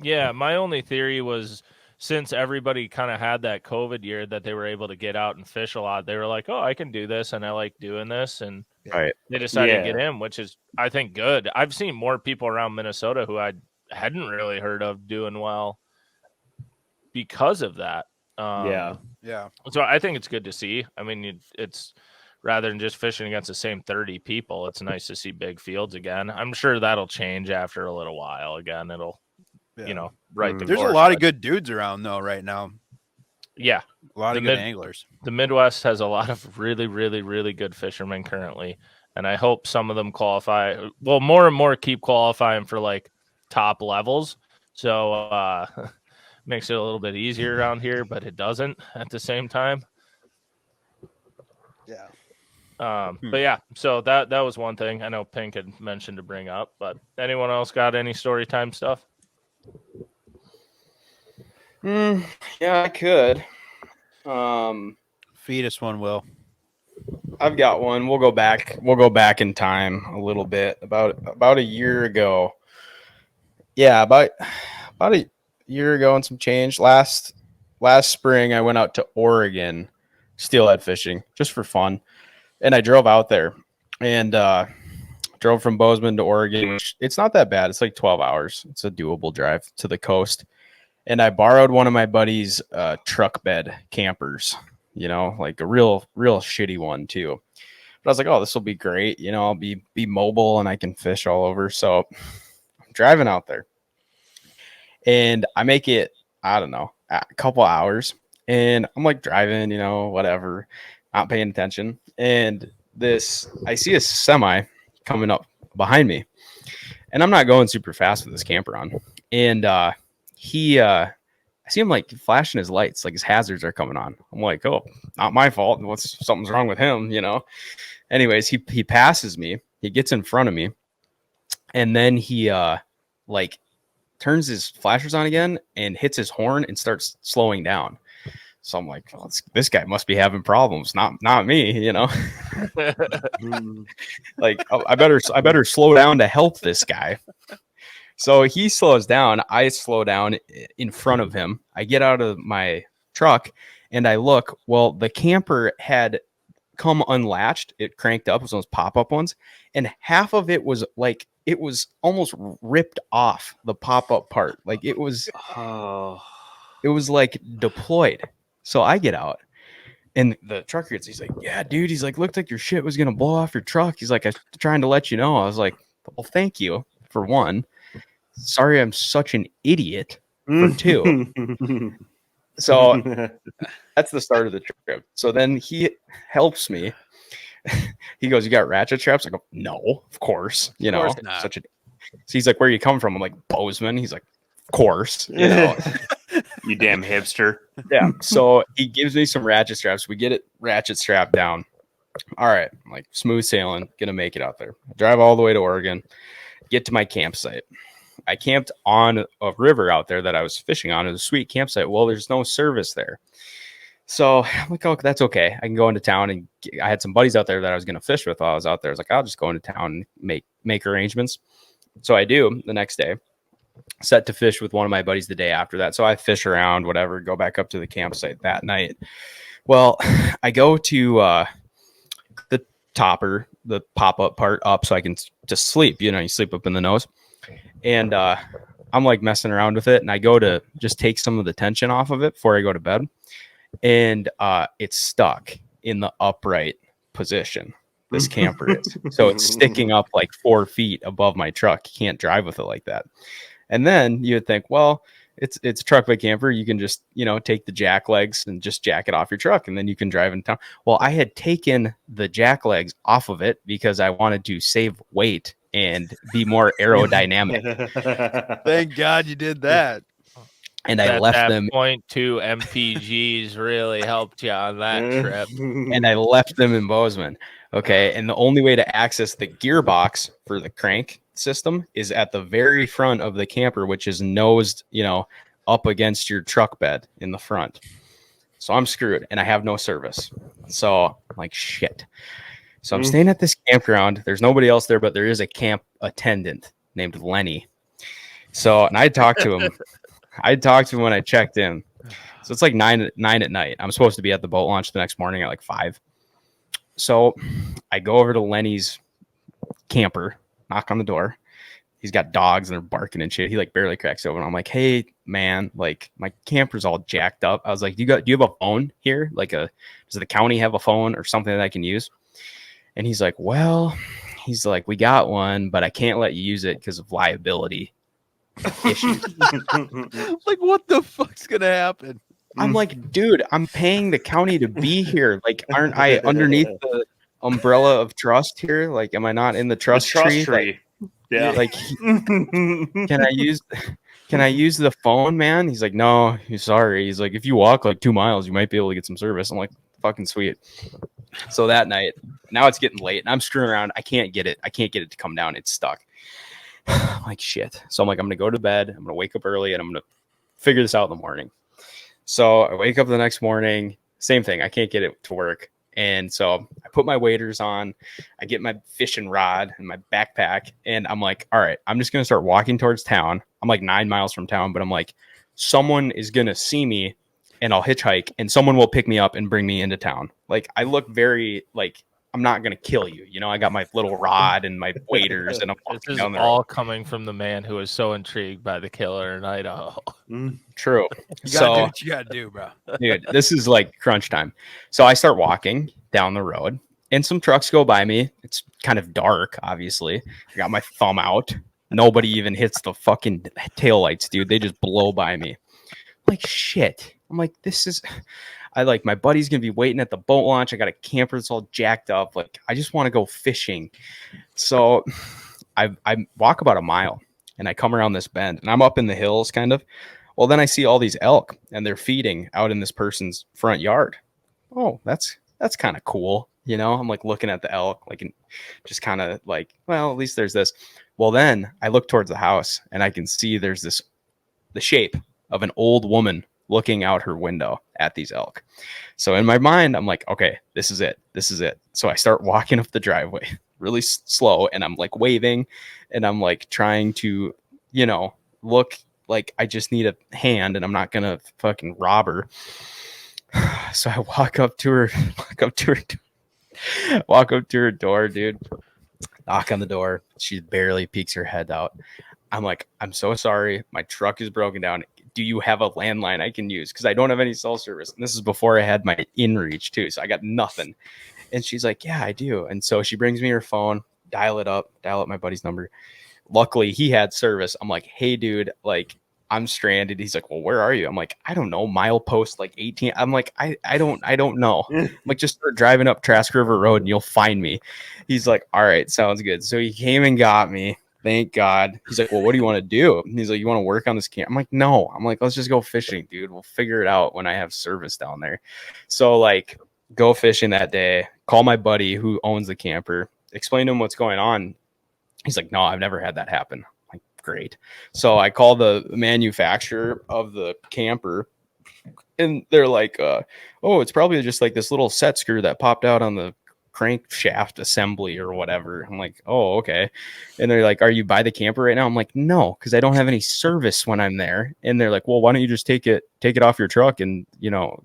Yeah, my only theory was since everybody kind of had that COVID year that they were able to get out and fish a lot, they were like, "Oh, I can do this, and I like doing this," and Right. they decided to Yeah. get in, which is, I think, good. I've seen more people around Minnesota who I hadn't really heard of doing well because of that. Yeah. Yeah. So I think it's good to see. I mean, it's rather than just fishing against the same 30 people, it's nice to see big fields again. I'm sure that'll change after a little while. Again, it'll, right. There's a lot of good dudes around though right now. Yeah. A lot of good anglers. The Midwest has a lot of really, really, really good fishermen currently. And I hope some of them qualify. Well, more and more keep qualifying for like top levels. So makes it a little bit easier around here, but it doesn't at the same time. Yeah. But yeah, so that was one thing I know Pink had mentioned to bring up. But anyone else got any story time stuff? Yeah, I could. Feed us one, Will. I've got one. We'll go back in time a little bit. About a year ago. Yeah, about a year ago and some change. Last spring I went out to Oregon steelhead fishing just for fun. And I drove out there and drove from Bozeman to Oregon, which it's not that bad. It's like 12 hours. It's a doable drive to the coast. And I borrowed one of my buddy's truck bed campers, like a real shitty one too. But I was like, oh, this will be great. I'll be mobile and I can fish all over. So I'm driving out there and I make it, I don't know, a couple hours. And I'm like driving, whatever, not paying attention. And I see a semi coming up behind me. And I'm not going super fast with this camper on. And I see him like flashing his lights, like his hazards are coming on. I'm like, oh, not my fault. Something's wrong with him, Anyways, he passes me. He gets in front of me. And then he like turns his flashers on again and hits his horn and starts slowing down. So I'm like, oh, this guy must be having problems, not me, Like, oh, I better slow down to help this guy. So he slows down. I slow down in front of him. I get out of my truck and I look. Well, the camper had come unlatched. It cranked up. It was those pop-up ones. And half of it was like, it was almost ripped off the pop-up part. Like it was like deployed. So I get out and the trucker gets, he's like, yeah, dude. He's like, looked like your shit was going to blow off your truck. He's like, I'm trying to let you know. I was like, well, thank you for one. Sorry, I'm such an idiot for two. So that's the start of the trip. So then he helps me. He goes, you got ratchet straps? I go, no, of course. So he's like, where you come from? I'm like, Bozeman. He's like, of course. You damn hipster. Yeah. So he gives me some ratchet straps. We get it ratchet strapped down. All right. I'm like, smooth sailing. Gonna make it out there. I drive all the way to Oregon. Get to my campsite. I camped on a river out there that I was fishing on. It was a sweet campsite. Well, there's no service there. So I'm like, oh, that's okay. I can go into town. And I had some buddies out there that I was going to fish with while I was out there. I was like, I'll just go into town and make arrangements. So I do the next day. Set to fish with one of my buddies the day after that. So I fish around, whatever, go back up to the campsite that night. Well, I go to the topper, the pop-up part up so I can just sleep. You sleep up in the nose. And I'm like messing around with it. And I go to just take some of the tension off of it before I go to bed. And it's stuck in the upright position. This camper is. So it's sticking up like 4 feet above my truck. You can't drive with it like that. And then you would think, well, it's a truck bed camper. You can just, take the jack legs and just jack it off your truck. And then you can drive in town. Well, I had taken the jack legs off of it because I wanted to save weight and be more aerodynamic. Thank God you did that. And I left that them. 0.2 MPGs really helped you on that trip. And I left them in Bozeman. Okay. And the only way to access the gearbox for the crank system is at the very front of the camper, which is nosed, up against your truck bed in the front. So I'm screwed and I have no service. So I'm like, shit. So I'm staying at this campground. There's nobody else there, but there is a camp attendant named Lenny. So, and I talked to him. When I checked in. So it's like 9 at night. I'm supposed to be at the boat launch the next morning at like 5. So I go over to Lenny's camper, knock on the door. He's got dogs and they're barking and shit. He like barely cracks open. I'm like, hey man, like my camper's all jacked up. I was like, do you have a phone here? Like does the county have a phone or something that I can use? And he's like, well, we got one, but I can't let you use it because of liability issues. Like, what the fuck's gonna happen? I'm like, dude, I'm paying the county to be here. Like, aren't I underneath the umbrella of trust here? Like, am I not in the trust tree? Like, yeah. Like, can I use the phone, man? He's like, no, he's sorry. He's like, if you walk like 2 miles, you might be able to get some service. I'm like, fucking sweet. So that night, now it's getting late and I'm screwing around. I can't get it to come down. It's stuck. I'm like, shit. So I'm like, I'm going to go to bed. I'm going to wake up early and I'm going to figure this out in the morning. So I wake up the next morning, same thing. I can't get it to work. And so I put my waders on, I get my fishing rod and my backpack, and I'm like, all right, I'm just going to start walking towards town. I'm like 9 miles from town, but I'm like, someone is going to see me and I'll hitchhike and someone will pick me up and bring me into town. Like, I look very like, I'm not going to kill you. I got my little rod and my waders and I'm walking This is down there. all coming from the man who is so intrigued by the killer in Idaho. True. You gotta do what you gotta do, bro. Dude, this is like crunch time. So I start walking down the road and some trucks go by me. It's kind of dark, obviously. I got my thumb out. Nobody even hits the fucking taillights, dude. They just blow by me. I'm like, shit. I'm like, my buddy's going to be waiting at the boat launch. I got a camper that's all jacked up. Like, I just want to go fishing. So I walk about a mile and I come around this bend and I'm up in the hills kind of. Well, then I see all these elk and they're feeding out in this person's front yard. Oh, that's kind of cool. I'm like looking at the elk, like, and just kind of like, well, at least there's this. Well, then I look towards the house and I can see there's the shape of an old woman looking out her window at these elk. So in my mind, I'm like, okay, this is it. So I start walking up the driveway really slow and I'm like waving and I'm like trying to, look like I just need a hand and I'm not going to fucking rob her. So I walk up to her door, dude. Knock on the door. She barely peeks her head out. I'm like, I'm so sorry. My truck is broken down. Do you have a landline I can use? Because I don't have any cell service. And this is before I had my InReach too. So I got nothing. And she's like, yeah, I do. And so she brings me her phone, dial up my buddy's number. Luckily, he had service. I'm like, hey, dude, like, I'm stranded. He's like, well, where are you? I'm like, I don't know. Milepost like 18. I'm like, I don't know. I'm like, just start driving up Trask River Road and you'll find me. He's like, all right, sounds good. So he came and got me. Thank God. He's like, well, what do you want to do? And he's like, you want to work on this camp? I'm like, no. I'm like, let's just go fishing, dude. We'll figure it out when I have service down there. So like, go fishing that day, call my buddy who owns the camper, explain to him what's going on. He's like, no, I've never had that happen. I'm like, great. So I call the manufacturer of the camper and they're like, oh, it's probably just like this little set screw that popped out on the crankshaft assembly or whatever. I'm like, oh, okay. And they're like, are you by the camper right now? I'm like, no, because I don't have any service when I'm there. And they're like, well, why don't you just take it off your truck? And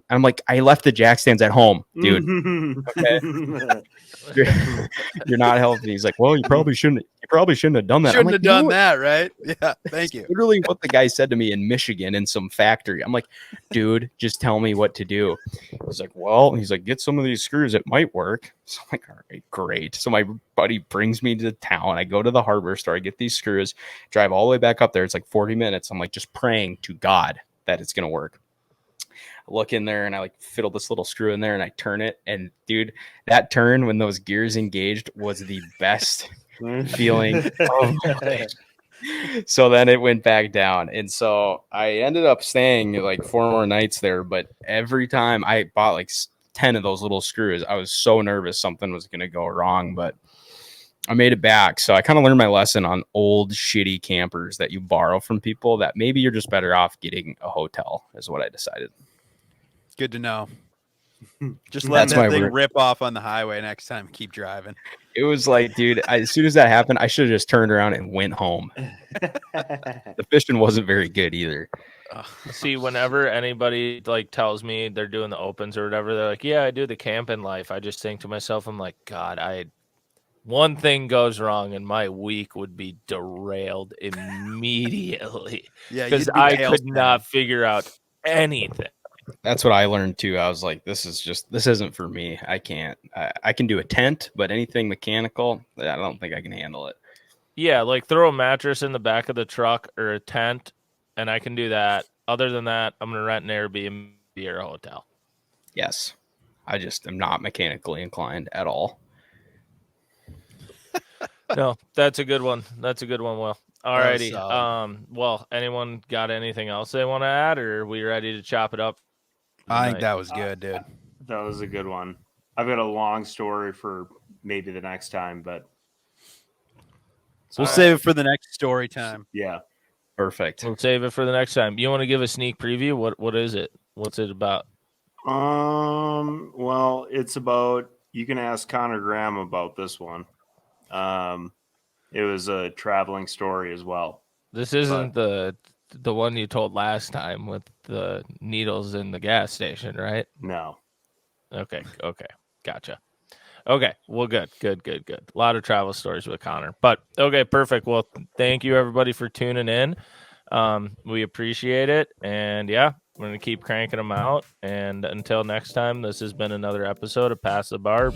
I'm like, I left the jack stands at home, dude. Okay. You're not helping. He's like, well, you probably shouldn't have done that. Shouldn't have done that, right? Yeah, thank you. Literally what the guy said to me in Michigan in some factory. I'm like, dude, just tell me what to do. He's like, well, get some of these screws. It might work. So I'm like, all right, great. So my buddy brings me to town. I go to the hardware store. I get these screws, drive all the way back up there. It's like 40 minutes. I'm like just praying to God that it's going to work. I look in there and I like fiddle this little screw in there and I turn it. And dude, that turn when those gears engaged was the best feeling of my life. So then it went back down. And so I ended up staying like 4 more nights there. But every time I bought like 10 of those little screws, I was so nervous something was going to go wrong. But I made it back. So I kind of learned my lesson on old shitty campers that you borrow from people, that maybe you're just better off getting a hotel, is what I decided. Good to know. Just let that thing rip off on the highway next time. Keep driving. It was like, dude, as soon as that happened, I should have just turned around and went home. The fishing wasn't very good either. See, whenever anybody like tells me they're doing the opens or whatever, they're like, yeah, I do the camping life. I just think to myself, I'm like, God, one thing goes wrong and my week would be derailed immediately. Yeah, because I could not figure out anything. That's what I learned too. I was like, this isn't for me. I can't. I can do a tent, but anything mechanical, I don't think I can handle it. Yeah, like throw a mattress in the back of the truck or a tent, and I can do that. Other than that, I'm going to rent an Airbnb or a hotel. Yes. I just am not mechanically inclined at all. No, that's a good one. That's a good one, Will. All righty. Well, anyone got anything else they want to add, or are we ready to chop it up? I think that was good, dude. That was a good one. I've got a long story for maybe the next time, but we'll save it for the next story time. Yeah. Perfect. We'll save it for the next time. You want to give a sneak preview? What is it? What's it about? Well, it's about, you can ask Connor Graham about this one. It was a traveling story as well. This isn't the one you told last time with the needles in the gas station, right? No. Okay. Gotcha. Okay. Well, good. A lot of travel stories with Connor. But okay, perfect. Well, thank you everybody for tuning in. We appreciate it. And yeah, we're going to keep cranking them out. And until next time, this has been another episode of Past the Barb.